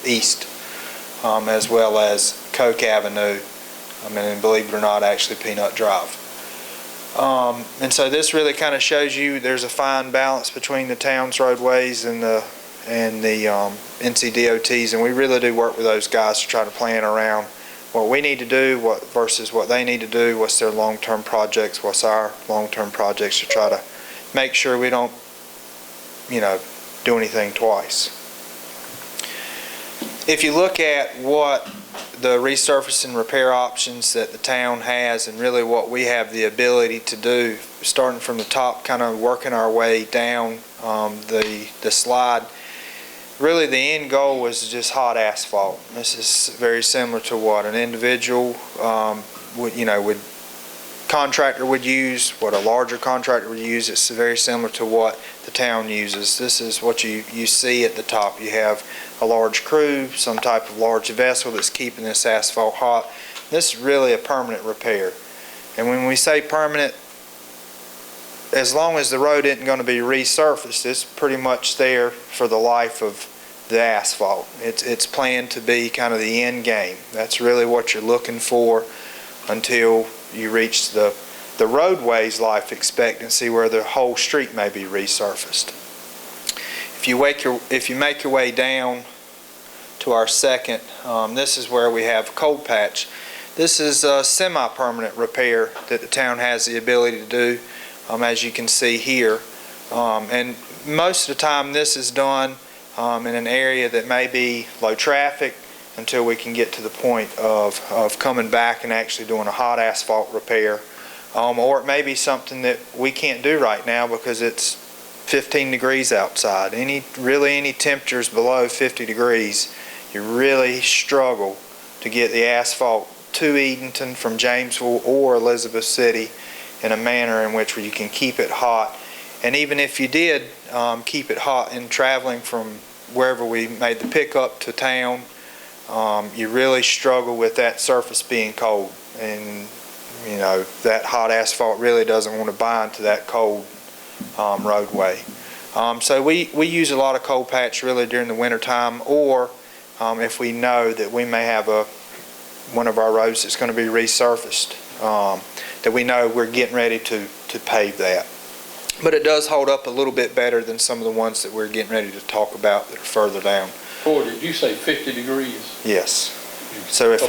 east, as well as Coke Avenue, and believe it or not, actually Peanut Drive. And so this really kind of shows you there's a fine balance between the town's roadways and the NCDOTs, and we really do work with those guys to try to plan around what we need to do versus what they need to do, what's their long-term projects, what's our long-term projects, to try to make sure we don't, do anything twice. If you look at what the resurface and repair options that the town has, and really what we have the ability to do, starting from the top, kind of working our way down the slide, really the end goal was just hot asphalt. This is very similar to what an individual contractor would use, what a larger contractor would use. It's very similar to what the town uses. This is what you see at the top. You have a large crew, some type of large vessel that's keeping this asphalt hot. This is really a permanent repair. And when we say permanent, as long as the road isn't going to be resurfaced, it's pretty much there for the life of the asphalt. It's planned to be kind of the end game. That's really what you're looking for until you reach the roadway's life expectancy, where the whole street may be resurfaced. If you make your way down to our second, this is where we have cold patch. This is a semi-permanent repair that the town has the ability to do, as you can see here. And most of the time this is done in an area that may be low traffic until we can get to the point of coming back and actually doing a hot asphalt repair. Or it may be something that we can't do right now because it's 15 degrees outside. Really any temperatures below 50 degrees, you really struggle to get the asphalt to Edenton from Jamesville or Elizabeth City in a manner in which you can keep it hot. And even if you did keep it hot in traveling from wherever we made the pickup to town, you really struggle with that surface being cold. And you know, that hot asphalt really doesn't want to bind to that cold roadway. So we use a lot of cold patch really during the winter time, or if we know that we may have one of our roads that's going to be resurfaced, that we know we're getting ready to pave that. But it does hold up a little bit better than some of the ones that we're getting ready to talk about that are further down. Boy, did you say 50 degrees? Yes. So if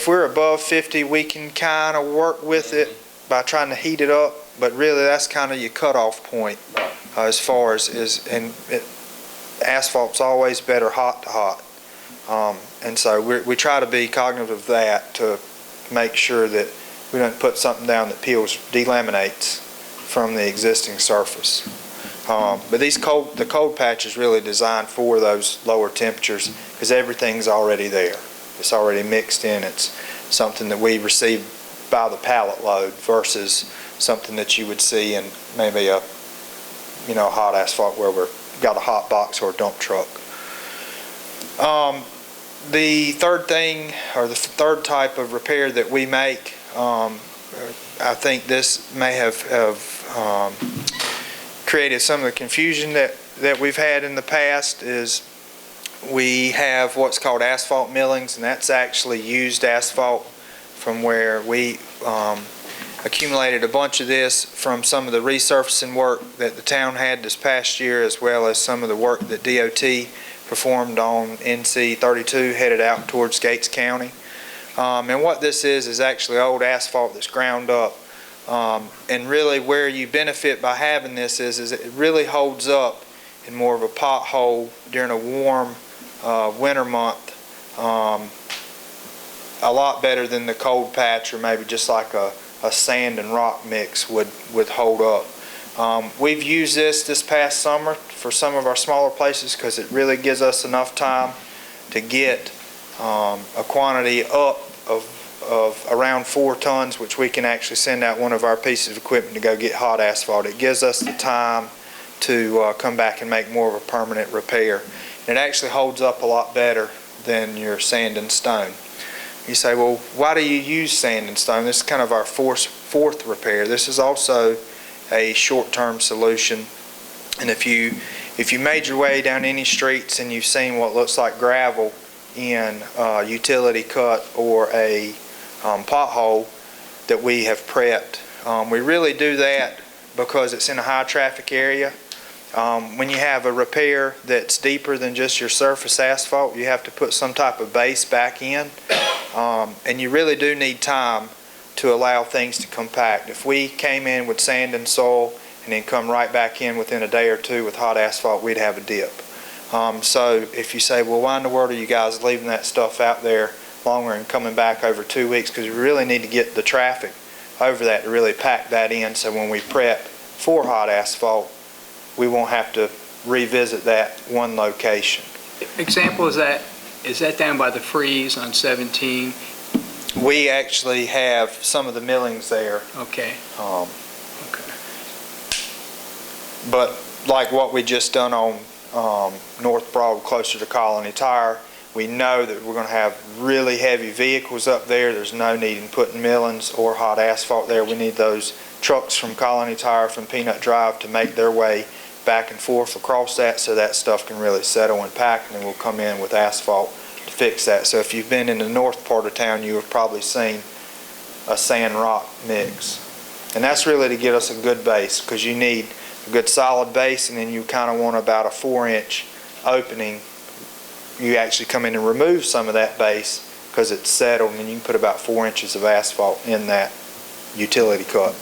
we're above 50, we can kind of work with it by trying to heat it up, but really that's kind of your cutoff point as far as asphalt's always better hot to hot. And so we try to be cognizant of that to make sure that we don't put something down that delaminates from the existing surface. But the cold patch is really designed for those lower temperatures because everything's already there. It's already mixed in. It's something that we receive by the pallet load versus something that you would see in maybe a hot asphalt where we've got a hot box or a dump truck. The third thing, or the third type of repair that we make, I think this may have created some of the confusion that we've had in the past, is we have what's called asphalt millings, and that's actually used asphalt from where we accumulated a bunch of this from some of the resurfacing work that the town had this past year, as well as some of the work that DOT performed on NC 32 headed out towards Gates County. And what this is actually old asphalt that's ground up. And really where you benefit by having this is it really holds up in more of a pothole during a warm winter month a lot better than the cold patch or maybe just like a sand and rock mix would hold up. We've used this past summer for some of our smaller places because it really gives us enough time to get a quantity up of around 4 tons, which we can actually send out one of our pieces of equipment to go get hot asphalt. It gives us the time to come back and make more of a permanent repair. And it actually holds up a lot better than your sand and stone. You say, well, why do you use sand and stone? This is kind of our fourth repair. This is also a short-term solution. And if you made your way down any streets and you've seen what looks like gravel in a utility cut or a pothole that we have prepped, we really do that because it's in a high traffic area. When you have a repair that's deeper than just your surface asphalt, you have to put some type of base back in, and you really do need time to allow things to compact. If we came in with sand and soil and then come right back in within a day or two with hot asphalt, we'd have a dip. So if you say, well, why in the world are you guys leaving that stuff out there longer and coming back over 2 weeks? Because we really need to get the traffic over that to really pack that in, so when we prep for hot asphalt, we won't have to revisit that one location. Example is that down by the freeze on 17? We actually have some of the millings there. Okay. Okay. But like what we just done on North Broad closer to Colony Tire, we know that we're going to have really heavy vehicles up there. There's no need in putting millings or hot asphalt there. We need those trucks from Colony Tire, from Peanut Drive, to make their way back and forth across that so that stuff can really settle and pack, and then we'll come in with asphalt to fix that. So if you've been in the north part of town, you have probably seen a sand rock mix. And that's really to get us a good base, because you need a good solid base, and then you kind of want about a 4-inch opening. You actually come in and remove some of that base, because it's settled, and you can put about 4 inches of asphalt in that utility cut.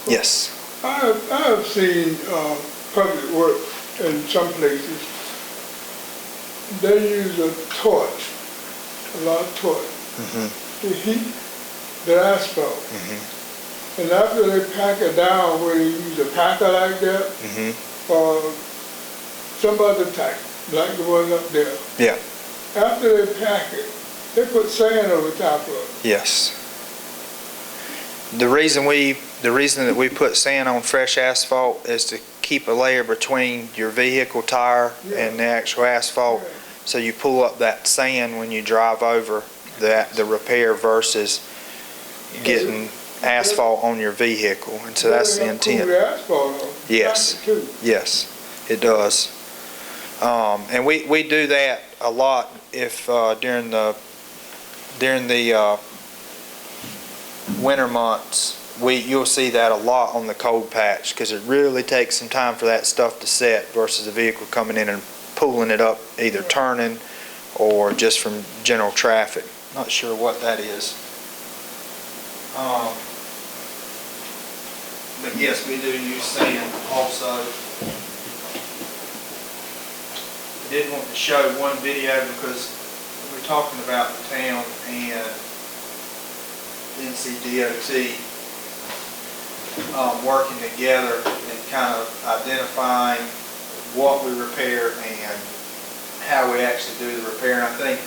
Yes. I have seen public works in some places. They use a torch, a lot of torch, to heat the asphalt. And after they pack it down, where they use a packer like that, or some other type, like the one up there. Yeah. After they pack it, they put sand over top of it. Yes. The reason that we put sand on fresh asphalt is to keep a layer between your vehicle tire and the actual asphalt. So you pull up that sand when you drive over the repair versus getting asphalt on your vehicle. And so that's the intent. Yes. Yes, it does. And we do that a lot if during the winter months. You'll see that a lot on the cold patch, because it really takes some time for that stuff to set versus a vehicle coming in and pulling it up, either turning or just from general traffic. Not sure what that is. But yes, we do use sand also. I did want to show one video because we're talking about the town and NCDOT working together and kind of identifying what we repair and how we actually do the repair. And I think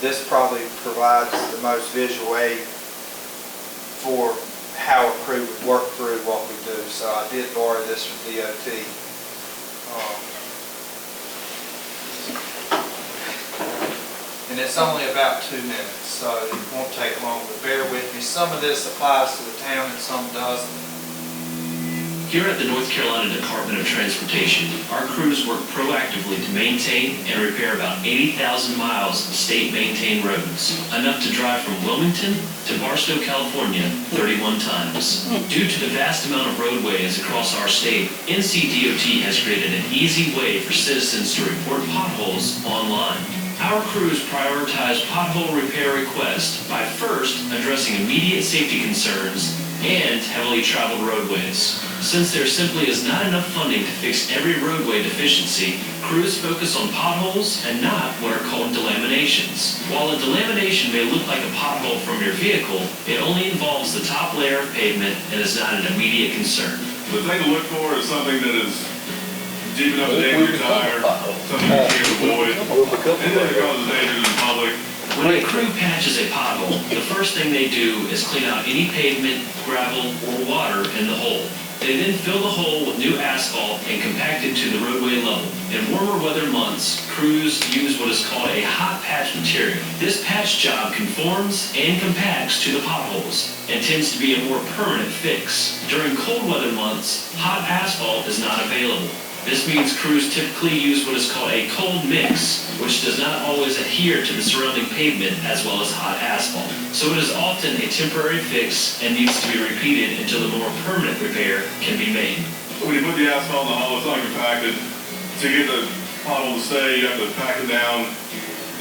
this probably provides the most visual aid for how a crew would work through what we do. So I did borrow this from DOT. And it's only about 2 minutes, so it won't take long, but bear with me. Some of this applies to the town and some doesn't. Here at the North Carolina Department of Transportation, our crews work proactively to maintain and repair about 80,000 miles of state-maintained roads, enough to drive from Wilmington to Barstow, California 31 times. Due to the vast amount of roadways across our state, NCDOT has created an easy way for citizens to report potholes online. Our crews prioritize pothole repair requests by first addressing immediate safety concerns and heavily traveled roadways. Since there simply is not enough funding to fix every roadway deficiency, crews focus on potholes and not what are called delaminations. While a delamination may look like a pothole from your vehicle, it only involves the top layer of pavement and is not an immediate concern. The thing to look for is something that is deep enough to damage your tire, something you can't avoid, and that causes danger to the public. When a crew patches a pothole, the first thing they do is clean out any pavement, gravel, or water in the hole. They then fill the hole with new asphalt and compact it to the roadway level. In warmer weather months, crews use what is called a hot patch material. This patch job conforms and compacts to the potholes and tends to be a more permanent fix. During cold weather months, hot asphalt is not available. This means crews typically use what is called a cold mix, which does not always adhere to the surrounding pavement as well as hot asphalt. So it is often a temporary fix and needs to be repeated until the more permanent repair can be made. When you put the asphalt in the hole, it's not compacted. To get the pothole to stay, you have to pack it down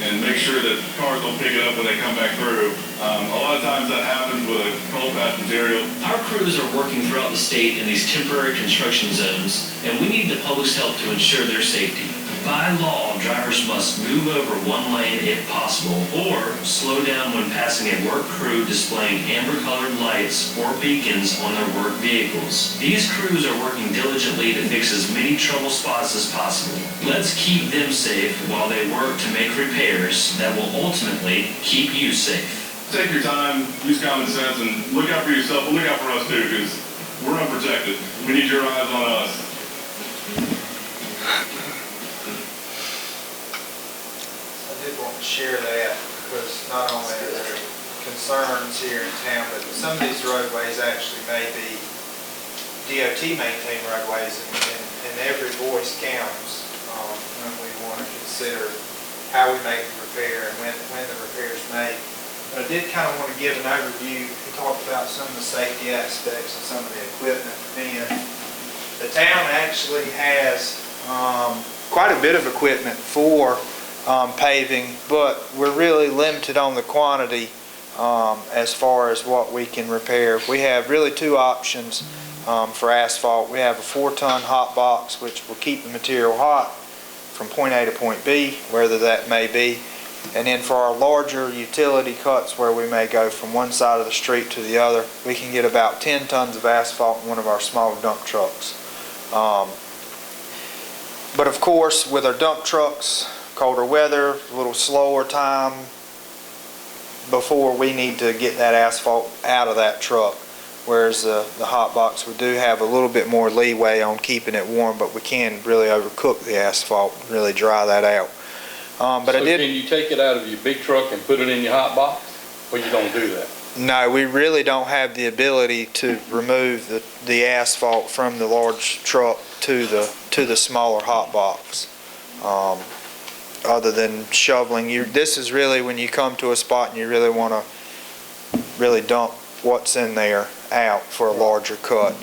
and make sure that cars don't pick it up when they come back through. A lot of times that happens with a cold patch material. Our crews are working throughout the state in these temporary construction zones, and we need the public's help to ensure their safety. By law, drivers must move over one lane if possible, or slow down when passing a work crew displaying amber-colored lights or beacons on their work vehicles. These crews are working diligently to fix as many trouble spots as possible. Let's keep them safe while they work to make repairs that will ultimately keep you safe. Take your time, use common sense, and look out for yourself, but look out for us too, because we're unprotected. We need your eyes on us. I did want to share that because not only are there concerns here in town, but some of these roadways actually may be DOT maintained roadways, and every voice counts when we want to consider how we make the repair and when the repair is made. But I did kind of want to give an overview. We talked about some of the safety aspects and some of the equipment, and the town actually has quite a bit of equipment for paving, but we're really limited on the quantity as far as what we can repair. We have really two options for asphalt. We have a 4-ton hot box, which will keep the material hot from point A to point B, whether that may be. And then for our larger utility cuts where we may go from one side of the street to the other, we can get about 10 tons of asphalt in one of our small dump trucks. But of course, with our dump trucks, colder weather, a little slower time before we need to get that asphalt out of that truck. Whereas the hot box, we do have a little bit more leeway on keeping it warm, but we can really overcook the asphalt, really dry that out. But So can you take it out of your big truck and put it in your hot box, or you don't do that? No, we really don't have the ability to remove the asphalt from the large truck to the smaller hot box. Other than shoveling, this is really when you come to a spot and you really want to really dump what's in there out for a larger cut.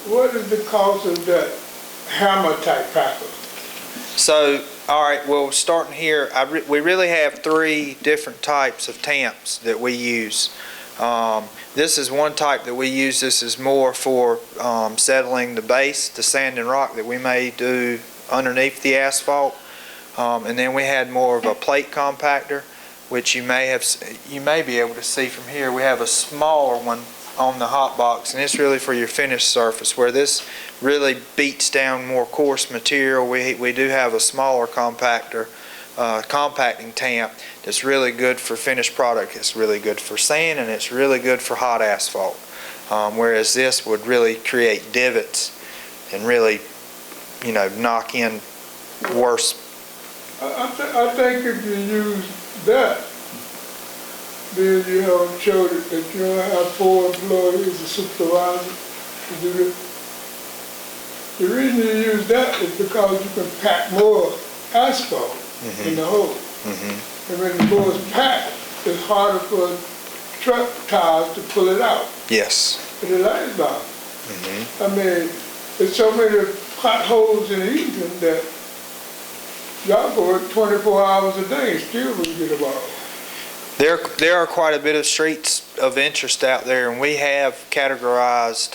What is the cost of that hammer type packer? So, all right, well, starting here, we really have 3 different types of tamps that we use. This is one type that we use. This is more for settling the base, the sand and rock that we may do underneath the asphalt. And then we had more of a plate compactor, which you may be able to see from here. We have a smaller one on the hot box, and it's really for your finished surface, where this really beats down more coarse material. We do have a smaller compactor, compacting tamp that's really good for finished product. It's really good for sand, and it's really good for hot asphalt. Whereas this would really create divots and really, knock in worse. I think if you use that, then you have showed it that you have 4 employees, a supervisor to do it. The reason you use that is because you can pack more asphalt in the hole. And when the hole is packed, it's harder for truck tires to pull it out. Yes. But it lasts longer. I mean, there's so many potholes in Edenton that y'all go work 24 hours a day and still wouldn't get them all. There are quite a bit of streets of interest out there, and we have categorized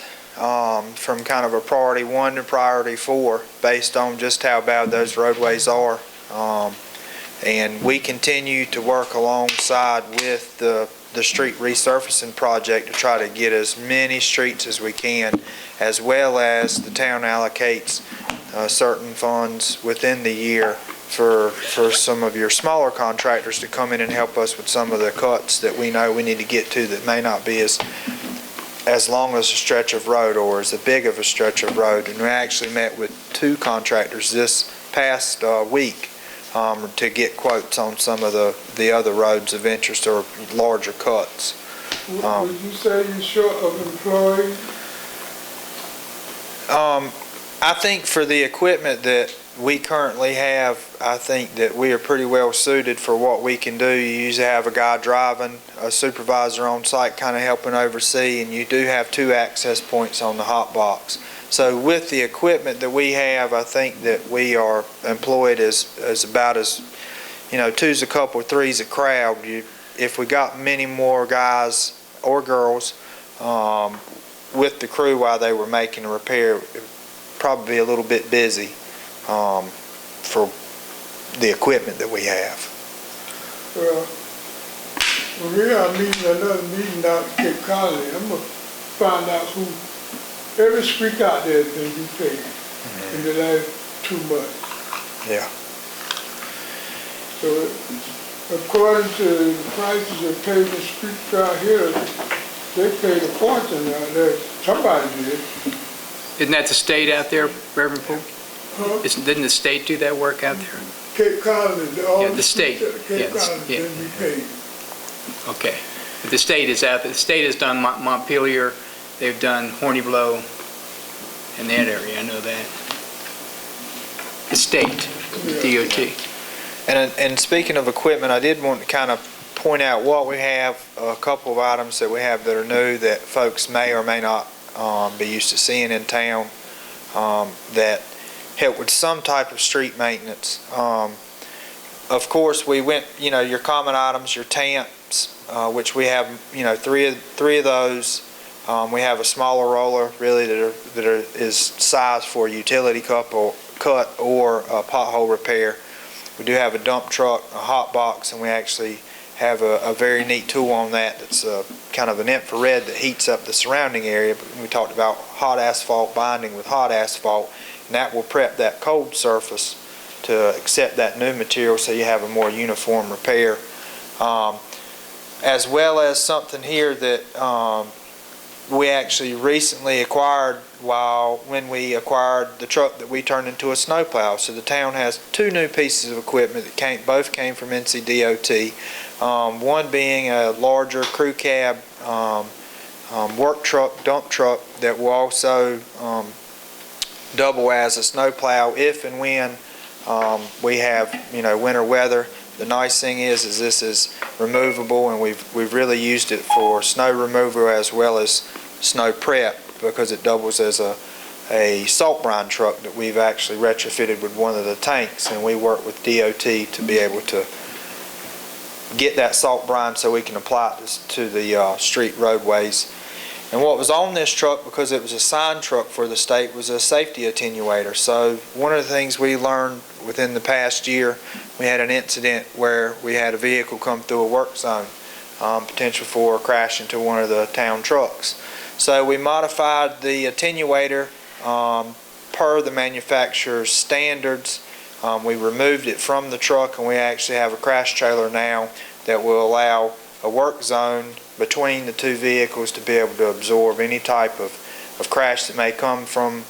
from kind of a priority 1 to priority 4 based on just how bad those roadways are. And we continue to work alongside with the street resurfacing project to try to get as many streets as we can, as well as the town allocates certain funds within the year for some of your smaller contractors to come in and help us with some of the cuts that we know we need to get to that may not be as long as a stretch of road or as big of a stretch of road. And we actually met with 2 contractors this past week to get quotes on some of the other roads of interest or larger cuts. Would you say you're short of employees? I think for the equipment that we currently have, I think that we are pretty well suited for what we can do. You usually have a guy driving, a supervisor on site kind of helping oversee, and you do have 2 access points on the hot box. So with the equipment that we have, I think that we are employed as about as, 2's a couple, 3's a crowd. If we got many more guys or girls with the crew while they were making a repair, it would probably be a little bit busy for the equipment that we have. Well, we are meeting another meeting out in Cape Colony. I'm going to find out who, every street out there has been repaid in the last 2 months. Yeah. So according to the prices of paving streets out here, they paid a fortune out there. Somebody did. Isn't that the state out there, Reverend Poole? Huh? Didn't the state do that work out there? Cape Colony, Yeah, the state. Cape Yes, Colony yeah. been repaid. Okay. But the state is out there. The state has done Montpelier, they've done Horny Blow in that area, I know that. The state, DOT. And speaking of equipment, I did want to kind of point out what we have, a couple of items that we have that are new that folks may or may not be used to seeing in town that help with some type of street maintenance. of course, we went, your common items, your tamps, which we have, three of those. We have a smaller roller, really, that is sized for utility cut or pothole repair. We do have a dump truck, a hot box, and we actually have a very neat tool on that that's kind of an infrared that heats up the surrounding area. But we talked about hot asphalt binding with hot asphalt, and that will prep that cold surface to accept that new material so you have a more uniform repair. As well as something here that we actually recently acquired when we acquired the truck that we turned into a snowplow. So the town has two new pieces of equipment that both came from NCDOT. One being a larger crew cab work truck, dump truck that will also double as a snowplow if and when we have winter weather. The nice thing is this is removable, and we've really used it for snow removal as well as snow prep, because it doubles as a salt brine truck that we've actually retrofitted with one of the tanks, and we work with DOT to be able to get that salt brine so we can apply it to the street roadways. And what was on this truck, because it was a signed truck for the state, was a safety attenuator. So one of the things we learned within the past year, we had an incident where we had a vehicle come through a work zone, potential for a crash into one of the town trucks. So we modified the attenuator per the manufacturer's standards. We removed it from the truck, and we actually have a crash trailer now that will allow a work zone between the two vehicles to be able to absorb any type of crash that may come from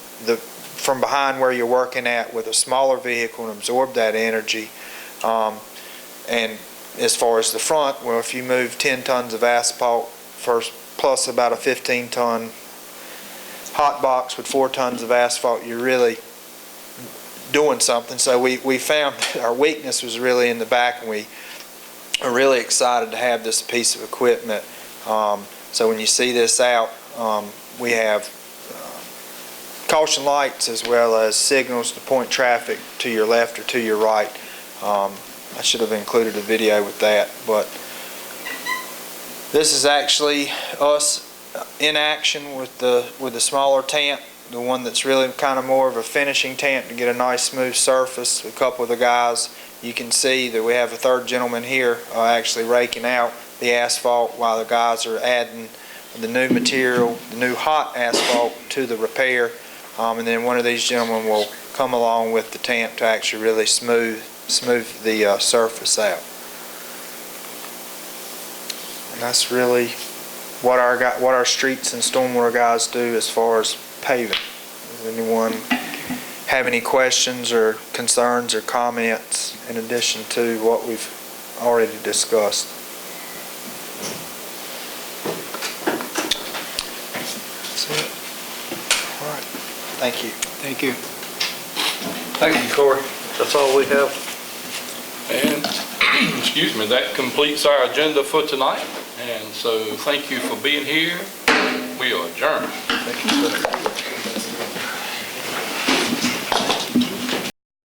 behind where you're working at with a smaller vehicle and absorb that energy. And as far as the front, well, if you move 10 tons of asphalt first plus about a 15-ton hot box with 4 tons of asphalt, you're really doing something. So we found that our weakness was really in the back, and we are really excited to have this piece of equipment. So when you see this out, we have caution lights as well as signals to point traffic to your left or to your right. I should have included a video with that, but this is actually us in action with the smaller tamp, the one that's really kind of more of a finishing tamp to get a nice smooth surface. A couple of the guys, you can see that we have a third gentleman here actually raking out the asphalt while the guys are adding the new material, the new hot asphalt to the repair. And then one of these gentlemen will come along with the tamp to actually really smooth the surface out. And that's really what our streets and stormwater guys do as far as paving. Does anyone have any questions or concerns or comments in addition to what we've already discussed? That's it. All right. Thank you. Thank you. Thank you, Corey. That's all we have. And, excuse me, that completes our agenda for tonight. And so thank you for being here. We are adjourned. Thank you, sir.